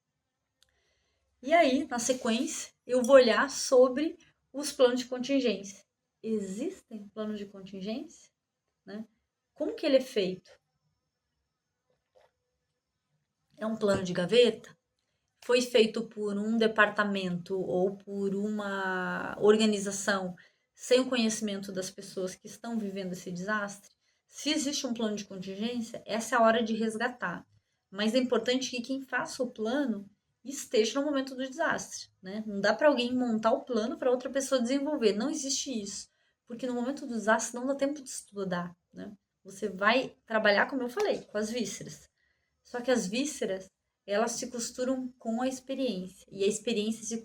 E aí, na sequência, eu vou olhar sobre os planos de contingência. Existem planos de contingência? Né? Como que ele é feito? É um plano de gaveta? Foi feito por um departamento ou por uma organização sem o conhecimento das pessoas que estão vivendo esse desastre? Se existe um plano de contingência, essa é a hora de resgatar. Mas é importante que quem faça o plano esteja no momento do desastre, né? Não dá para alguém montar o plano para outra pessoa desenvolver. Não existe isso. Porque no momento do desastre não dá tempo de estudar, né? Você vai trabalhar, como eu falei, com as vísceras. Só que as vísceras, elas se costuram com a experiência. E a experiência se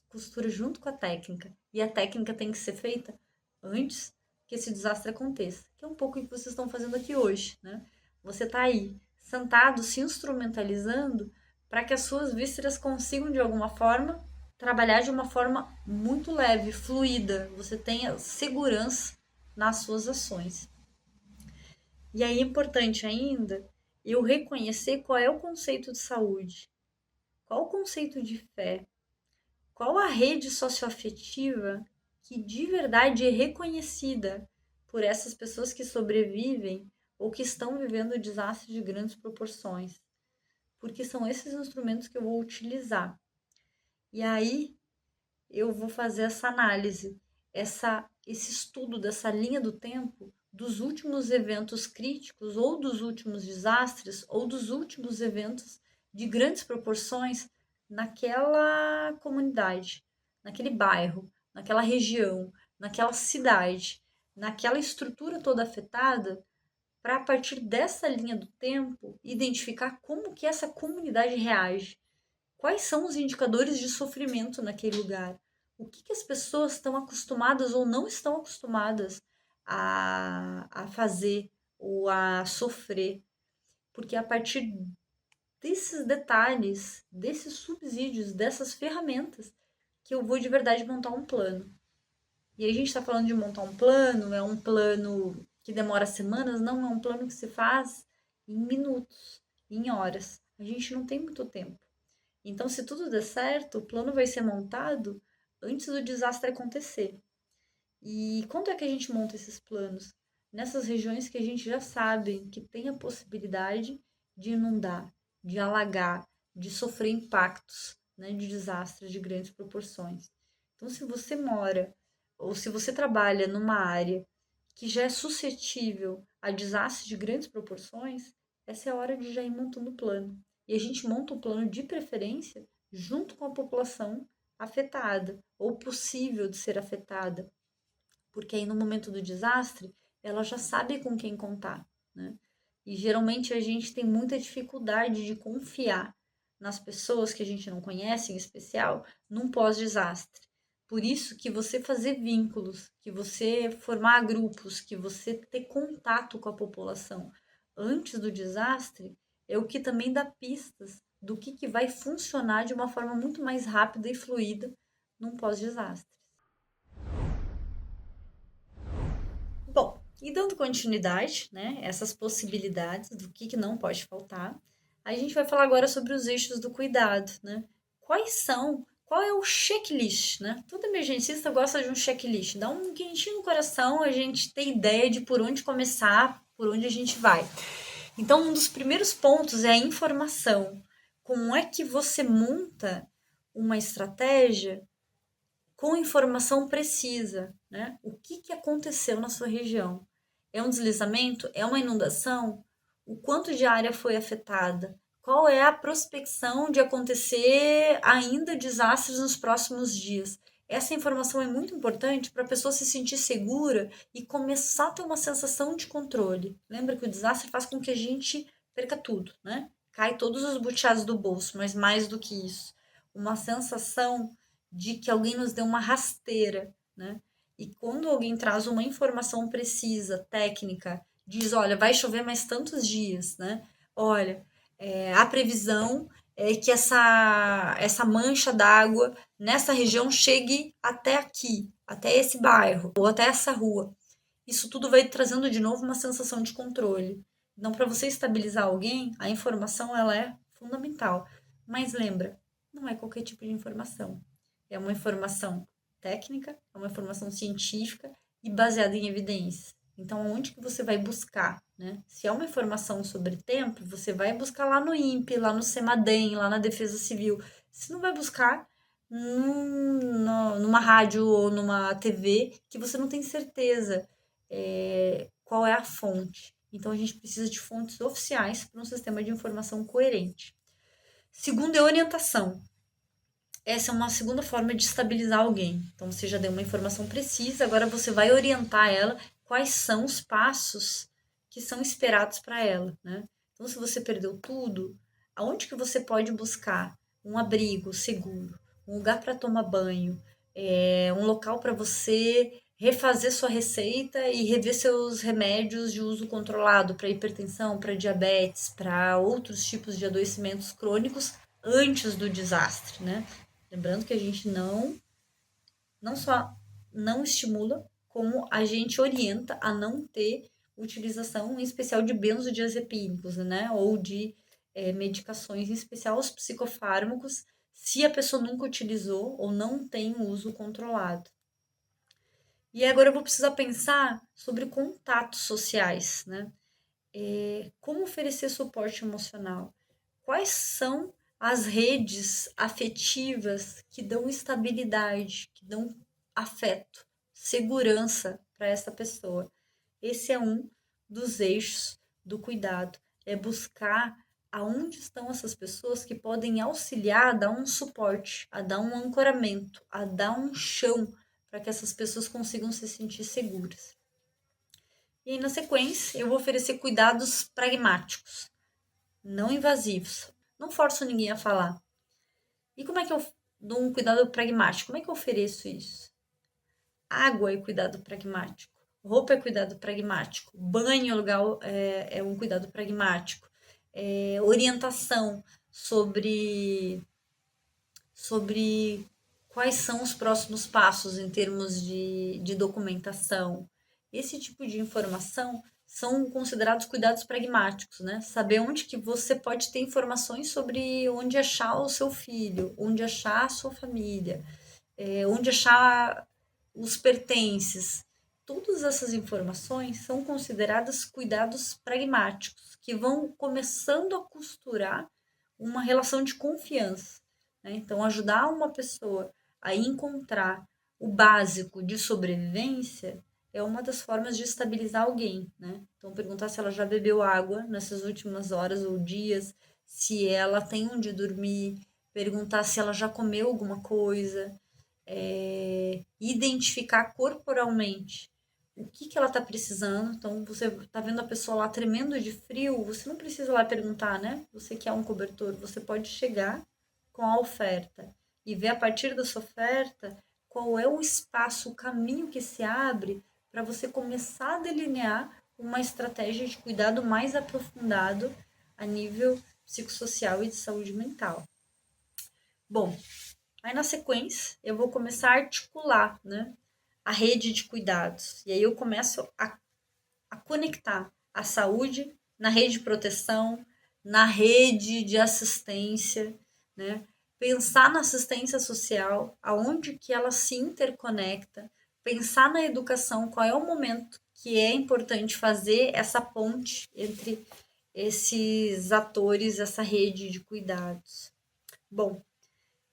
costura junto com a técnica. E a técnica tem que ser feita antes que esse desastre aconteça. Que é um pouco o que vocês estão fazendo aqui hoje, né? Você está aí, sentado, se instrumentalizando para que as suas vísceras consigam, de alguma forma, trabalhar de uma forma muito leve, fluida. Você tenha segurança nas suas ações. E aí é importante ainda eu reconhecer qual é o conceito de saúde, qual o conceito de fé, qual a rede socioafetiva que de verdade é reconhecida por essas pessoas que sobrevivem ou que estão vivendo desastres de grandes proporções. Porque são esses instrumentos que eu vou utilizar. E aí eu vou fazer essa análise, esse estudo dessa linha do tempo dos últimos eventos críticos ou dos últimos desastres ou dos últimos eventos de grandes proporções naquela comunidade, naquele bairro, naquela região, naquela cidade, naquela estrutura toda afetada, para a partir dessa linha do tempo identificar como que essa comunidade reage. Quais são os indicadores de sofrimento naquele lugar? O que as pessoas estão acostumadas ou não estão acostumadas a fazer ou a sofrer? Porque a partir desses detalhes, desses subsídios, dessas ferramentas, que eu vou de verdade montar um plano. E a gente está falando de montar um plano, é um plano que demora semanas, não é um plano que se faz em minutos, em horas. A gente não tem muito tempo. Então, se tudo der certo, o plano vai ser montado antes do desastre acontecer. E quando é que a gente monta esses planos? Nessas regiões que a gente já sabe que tem a possibilidade de inundar, de alagar, de sofrer impactos, né, de desastres de grandes proporções. Então, se você mora ou se você trabalha numa área que já é suscetível a desastres de grandes proporções, essa é a hora de já ir montando o plano. E a gente monta o plano de preferência junto com a população afetada ou possível de ser afetada, porque aí no momento do desastre ela já sabe com quem contar, né? E geralmente a gente tem muita dificuldade de confiar nas pessoas que a gente não conhece, em especial, num pós-desastre. Por isso que você fazer vínculos, que você formar grupos, que você ter contato com a população antes do desastre é o que também dá pistas do que vai funcionar de uma forma muito mais rápida e fluida num pós-desastre. Bom, e dando continuidade, né, essas possibilidades do que não pode faltar, a gente vai falar agora sobre os eixos do cuidado, né? Qual é o checklist, né? Todo emergencista gosta de um checklist, dá um quentinho no coração, a gente tem ideia de por onde começar, por onde a gente vai. Então, um dos primeiros pontos é a informação. Como é que você monta uma estratégia com informação precisa, né? O que aconteceu na sua região? É um deslizamento? É uma inundação? O quanto de área foi afetada? Qual é a prospecção de acontecer ainda desastres nos próximos dias? Essa informação é muito importante para a pessoa se sentir segura e começar a ter uma sensação de controle. Lembra que o desastre faz com que a gente perca tudo, né? Cai todos os buteados do bolso, mas mais do que isso, uma sensação de que alguém nos deu uma rasteira, né? E quando alguém traz uma informação precisa, técnica, diz, olha, vai chover mais tantos dias, né? Olha, a previsão é que essa mancha d'água nessa região chegue até aqui, até esse bairro, ou até essa rua. Isso tudo vai trazendo de novo uma sensação de controle. Então, para você estabilizar alguém, a informação ela é fundamental. Mas lembra, não é qualquer tipo de informação. É uma informação técnica, é uma informação científica e baseada em evidência. Então, onde que você vai buscar, né? Se é uma informação sobre tempo, você vai buscar lá no INPE, lá no CEMADEM, lá na Defesa Civil. Você não vai buscar numa rádio ou numa TV que você não tem certeza qual é a fonte. Então, a gente precisa de fontes oficiais para um sistema de informação coerente. Segundo é orientação. Essa é uma segunda forma de estabilizar alguém. Então, você já deu uma informação precisa, agora você vai orientar ela quais são os passos que são esperados para ela, né? Então, se você perdeu tudo, aonde que você pode buscar um abrigo seguro, um lugar para tomar banho, um local para você refazer sua receita e rever seus remédios de uso controlado para hipertensão, para diabetes, para outros tipos de adoecimentos crônicos antes do desastre, né? Lembrando que a gente não só não estimula, como a gente orienta a não ter utilização em especial de benzodiazepínicos, né? Ou de medicações, em especial os psicofármacos, se a pessoa nunca utilizou ou não tem uso controlado. E agora eu vou precisar pensar sobre contatos sociais, né? Como oferecer suporte emocional? Quais são as redes afetivas que dão estabilidade, que dão afeto, segurança para essa pessoa? Esse é um dos eixos do cuidado, é buscar aonde estão essas pessoas que podem auxiliar a dar um suporte, a dar um ancoramento, a dar um chão para que essas pessoas consigam se sentir seguras. E aí, na sequência, eu vou oferecer cuidados pragmáticos, não invasivos. Não forço ninguém a falar. E como é que eu dou um cuidado pragmático? Como é que eu ofereço isso? Água é cuidado pragmático. Roupa é cuidado pragmático. Banho é um cuidado pragmático. Orientação sobre quais são os próximos passos em termos de documentação. Esse tipo de informação são considerados cuidados pragmáticos, né? Saber onde que você pode ter informações sobre onde achar o seu filho, onde achar a sua família, onde achar os pertences. Todas essas informações são consideradas cuidados pragmáticos, que vão começando a costurar uma relação de confiança, né? Então, ajudar uma pessoa a encontrar o básico de sobrevivência é uma das formas de estabilizar alguém, né? Então, perguntar se ela já bebeu água nessas últimas horas ou dias, se ela tem onde dormir, perguntar se ela já comeu alguma coisa, identificar corporalmente o que ela está precisando. Então, você está vendo a pessoa lá tremendo de frio, você não precisa lá perguntar, né? Você quer um cobertor, você pode chegar com a oferta e ver a partir da sua oferta qual é o espaço, o caminho que se abre para você começar a delinear uma estratégia de cuidado mais aprofundado a nível psicossocial e de saúde mental. Bom, aí na sequência eu vou começar a articular, né, a rede de cuidados. E aí eu começo a conectar a saúde na rede de proteção, na rede de assistência, né? Pensar na assistência social, aonde que ela se interconecta, pensar na educação, qual é o momento que é importante fazer essa ponte entre esses atores, essa rede de cuidados. Bom,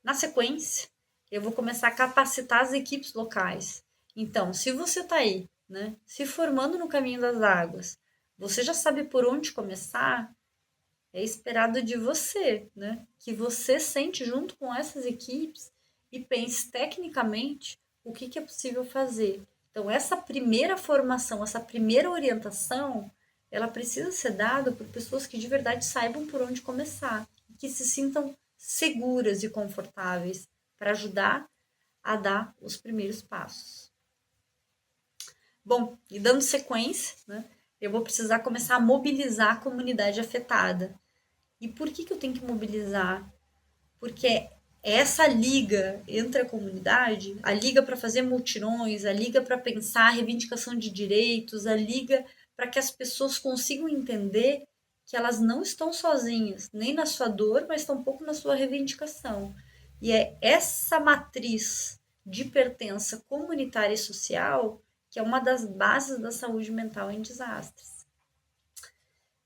na sequência, eu vou começar a capacitar as equipes locais. Então, se você está aí, né, se formando no caminho das águas, você já sabe por onde começar, é esperado de você, né, que você sente junto com essas equipes e pense tecnicamente o que é possível fazer. Então, essa primeira formação, essa primeira orientação, ela precisa ser dada por pessoas que de verdade saibam por onde começar, que se sintam seguras e confortáveis para ajudar a dar os primeiros passos. Bom, e dando sequência, né, eu vou precisar começar a mobilizar a comunidade afetada. E por que eu tenho que mobilizar? Porque essa liga entre a comunidade, a liga para fazer multirões, a liga para pensar a reivindicação de direitos, a liga para que as pessoas consigam entender que elas não estão sozinhas, nem na sua dor, mas tampouco na sua reivindicação. E é essa matriz de pertença comunitária e social que é uma das bases da saúde mental em desastres.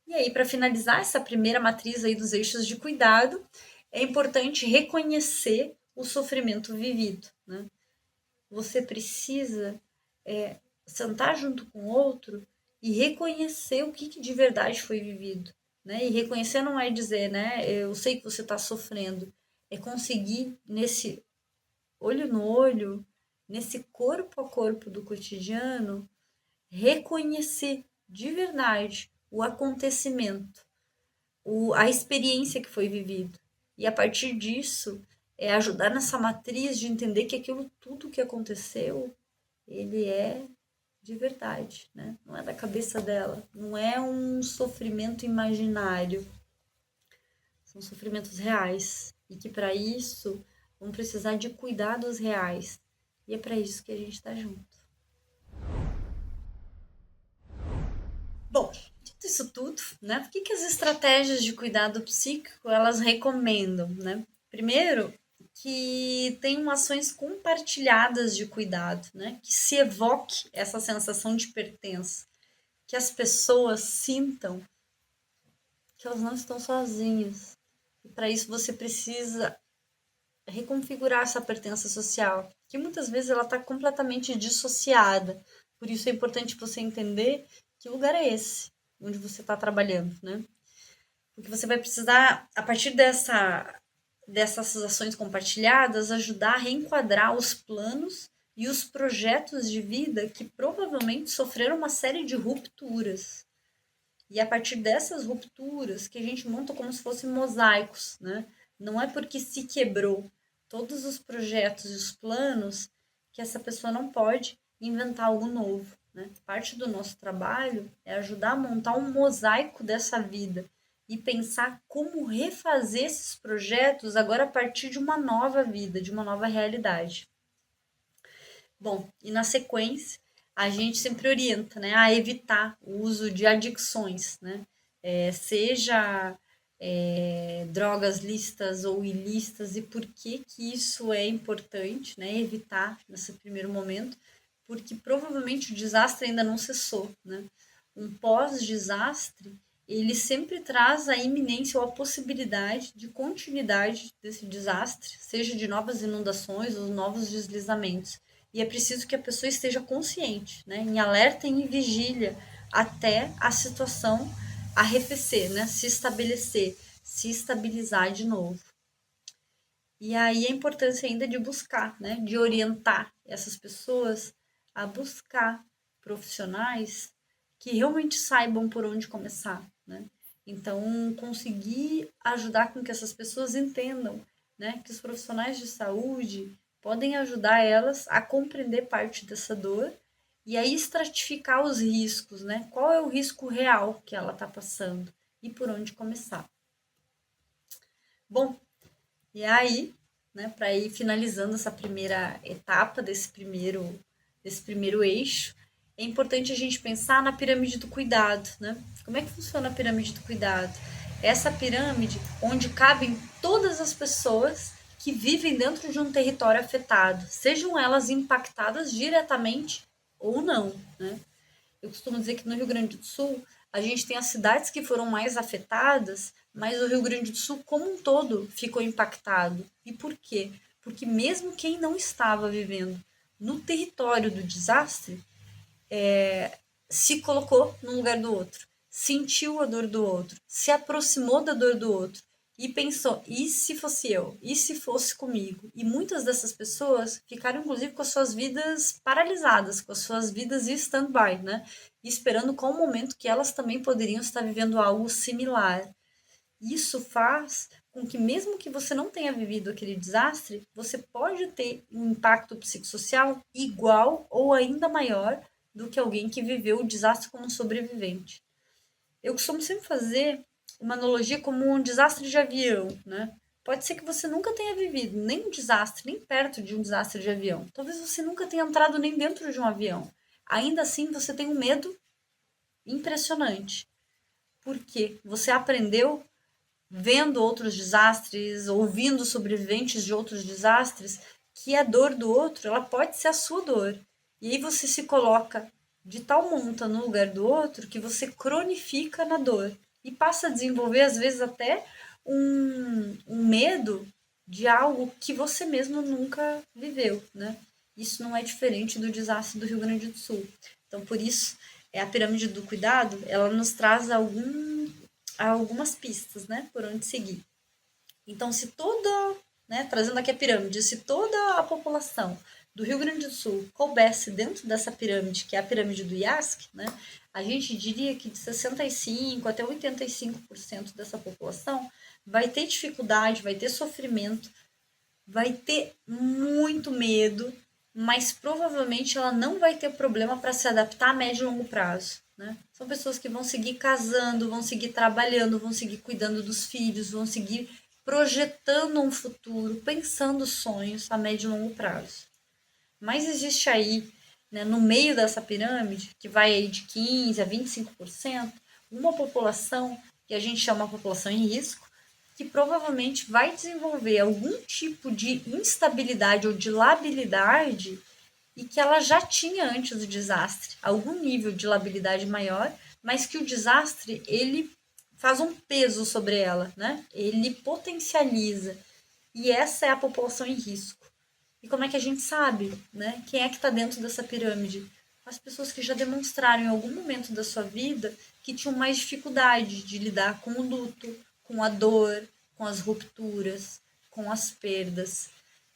E aí, para finalizar essa primeira matriz aí dos eixos de cuidado, é importante reconhecer o sofrimento vivido, né? Você precisa sentar junto com o outro e reconhecer o que de verdade foi vivido, né? E reconhecer não é dizer, né? Eu sei que você está sofrendo, é conseguir nesse olho no olho, nesse corpo a corpo do cotidiano, reconhecer de verdade o acontecimento, a experiência que foi vivida. E a partir disso, ajudar nessa matriz de entender que aquilo tudo que aconteceu, ele é de verdade, né? Não é da cabeça dela, não é um sofrimento imaginário, são sofrimentos reais e que para isso vão precisar de cuidados reais. E é para isso que a gente está junto. Bom, dito isso tudo, né? O que as estratégias de cuidado psíquico elas recomendam, né? Primeiro, que tenham ações compartilhadas de cuidado, né? Que se evoque essa sensação de pertença, que as pessoas sintam que elas não estão sozinhas. E para isso você precisa reconfigurar essa pertença social, que muitas vezes ela está completamente dissociada. Por isso é importante você entender que lugar é esse, onde você está trabalhando, né? Porque você vai precisar, a partir dessas ações compartilhadas, ajudar a reenquadrar os planos e os projetos de vida que provavelmente sofreram uma série de rupturas. E a partir dessas rupturas que a gente monta como se fossem mosaicos, né? Não é porque se quebrou todos os projetos e os planos que essa pessoa não pode inventar algo novo, né? Parte do nosso trabalho é ajudar a montar um mosaico dessa vida e pensar como refazer esses projetos agora a partir de uma nova vida, de uma nova realidade. Bom, e na sequência, a gente sempre orienta, né, a evitar o uso de adicções, né? Seja drogas lícitas ou ilícitas, e por que isso é importante, né? Evitar nesse primeiro momento, porque provavelmente o desastre ainda não cessou, né? Um pós-desastre, ele sempre traz a iminência ou a possibilidade de continuidade desse desastre, seja de novas inundações ou novos deslizamentos. E é preciso que a pessoa esteja consciente, né, em alerta e em vigília até a situação arrefecer, né, se estabelecer, se estabilizar de novo. E aí a importância ainda de buscar, né, de orientar essas pessoas a buscar profissionais que realmente saibam por onde começar, né? Então, conseguir ajudar com que essas pessoas entendam, né, que os profissionais de saúde podem ajudar elas a compreender parte dessa dor e aí estratificar os riscos, né? Qual é o risco real que ela está passando e por onde começar. Bom, e aí, né, para ir finalizando essa primeira etapa desse primeiro eixo, é importante a gente pensar na pirâmide do cuidado, né? Como é que funciona a pirâmide do cuidado? Essa pirâmide onde cabem todas as pessoas que vivem dentro de um território afetado, sejam elas impactadas diretamente ou não, né? Eu costumo dizer que no Rio Grande do Sul a gente tem as cidades que foram mais afetadas, mas o Rio Grande do Sul como um todo ficou impactado. E por quê? Porque mesmo quem não estava vivendo no território do desastre se colocou no lugar do outro, sentiu a dor do outro, se aproximou da dor do outro e pensou, e se fosse eu? E se fosse comigo? E muitas dessas pessoas ficaram, inclusive, com as suas vidas paralisadas, com as suas vidas em stand-by, né? Esperando qual momento que elas também poderiam estar vivendo algo similar. Isso faz com que, mesmo que você não tenha vivido aquele desastre, você pode ter um impacto psicossocial igual ou ainda maior do que alguém que viveu o desastre como sobrevivente. Eu costumo sempre fazer uma analogia como um desastre de avião, né? Pode ser que você nunca tenha vivido nem um desastre, nem perto de um desastre de avião. Talvez você nunca tenha entrado nem dentro de um avião. Ainda assim, você tem um medo impressionante. Porque você aprendeu vendo outros desastres, ouvindo sobreviventes de outros desastres, que a dor do outro, ela pode ser a sua dor. E aí você se coloca de tal monta no lugar do outro que você cronifica na dor e passa a desenvolver, às vezes, até um medo de algo que você mesmo nunca viveu, né? Isso não é diferente do desastre do Rio Grande do Sul. Então, por isso, a pirâmide do cuidado, ela nos traz algumas pistas, né, por onde seguir. Então, se toda, né, trazendo aqui a pirâmide, se toda a população do Rio Grande do Sul coubesse dentro dessa pirâmide, que é a pirâmide do IASC, né, a gente diria que de 65% até 85% dessa população vai ter dificuldade, vai ter sofrimento, vai ter muito medo, mas provavelmente ela não vai ter problema para se adaptar a médio e longo prazo. Né? São pessoas que vão seguir casando, vão seguir trabalhando, vão seguir cuidando dos filhos, vão seguir projetando um futuro, pensando sonhos a médio e longo prazo. Mas existe aí, né, no meio dessa pirâmide, que vai aí de 15% a 25%, uma população que a gente chama de população em risco, que provavelmente vai desenvolver algum tipo de instabilidade ou de labilidade e que ela já tinha antes do desastre, algum nível de labilidade maior, mas que o desastre ele faz um peso sobre ela, né? Ele potencializa. E essa é a população em risco. E como é que a gente sabe, né? Quem é que está dentro dessa pirâmide? As pessoas que já demonstraram em algum momento da sua vida que tinham mais dificuldade de lidar com o luto, com a dor, com as rupturas, com as perdas.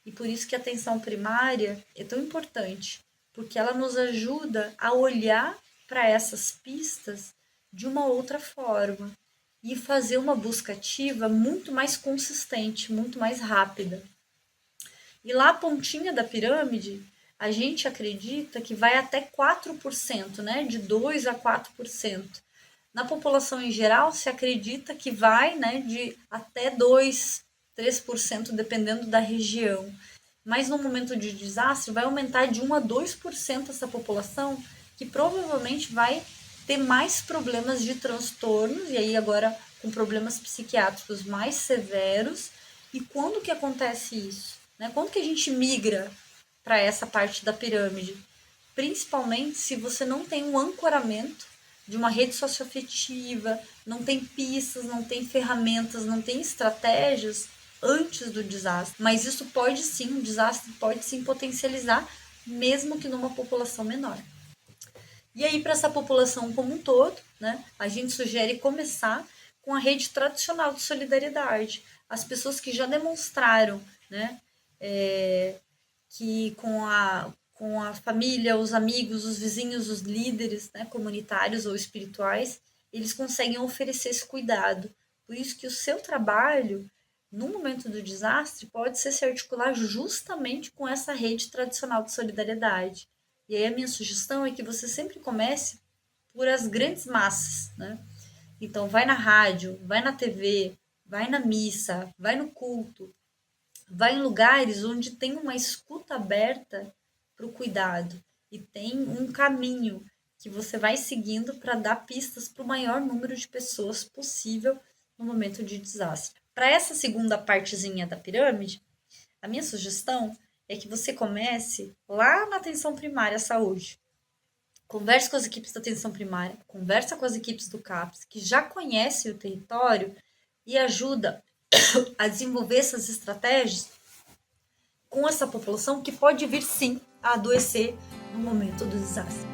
E por isso que a atenção primária é tão importante, porque ela nos ajuda a olhar para essas pistas de uma outra forma e fazer uma busca ativa muito mais consistente, muito mais rápida. E lá a pontinha da pirâmide, a gente acredita que vai até 4%, né? De 2 a 4%. Na população em geral, se acredita que vai, né, de até 2, 3%, dependendo da região. Mas no momento de desastre, vai aumentar de 1 a 2% essa população, que provavelmente vai ter mais problemas de transtornos, e aí agora com problemas psiquiátricos mais severos. E quando que acontece isso? Né? Quando que a gente migra para essa parte da pirâmide? Principalmente se você não tem um ancoramento de uma rede socioafetiva, não tem pistas, não tem ferramentas, não tem estratégias antes do desastre. Mas isso pode sim, o desastre pode sim potencializar, mesmo que numa população menor. E aí, para essa população como um todo, né, a gente sugere começar com a rede tradicional de solidariedade. As pessoas que já demonstraram, né, que com a família, os amigos, os vizinhos, os líderes, né, comunitários ou espirituais, eles conseguem oferecer esse cuidado. Por isso que o seu trabalho, no momento do desastre, pode ser se articular justamente com essa rede tradicional de solidariedade. E aí a minha sugestão é que você sempre comece por as grandes massas, né? Então, vai na rádio, vai na TV, vai na missa, vai no culto, vai em lugares onde tem uma escuta aberta para o cuidado e tem um caminho que você vai seguindo para dar pistas para o maior número de pessoas possível no momento de desastre. Para essa segunda partezinha da pirâmide, a minha sugestão é que você comece lá na atenção primária à saúde. Converse com as equipes da atenção primária, conversa com as equipes do CAPS, que já conhecem o território e ajuda a desenvolver essas estratégias com essa população que pode vir sim a adoecer no momento do desastre.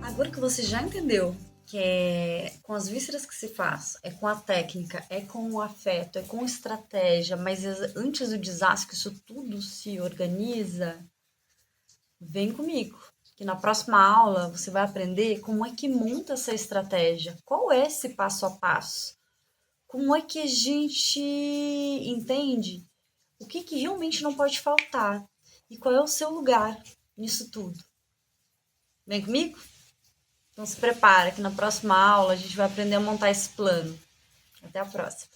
Agora que você já entendeu que é com as vísceras que se faz, é com a técnica, é com o afeto, é com estratégia, mas antes do desastre que isso tudo se organiza, vem comigo, que na próxima aula você vai aprender como é que monta essa estratégia, qual é esse passo a passo, como é que a gente entende o que realmente não pode faltar e qual é o seu lugar nisso tudo. Vem comigo? Então se prepara que na próxima aula a gente vai aprender a montar esse plano. Até a próxima!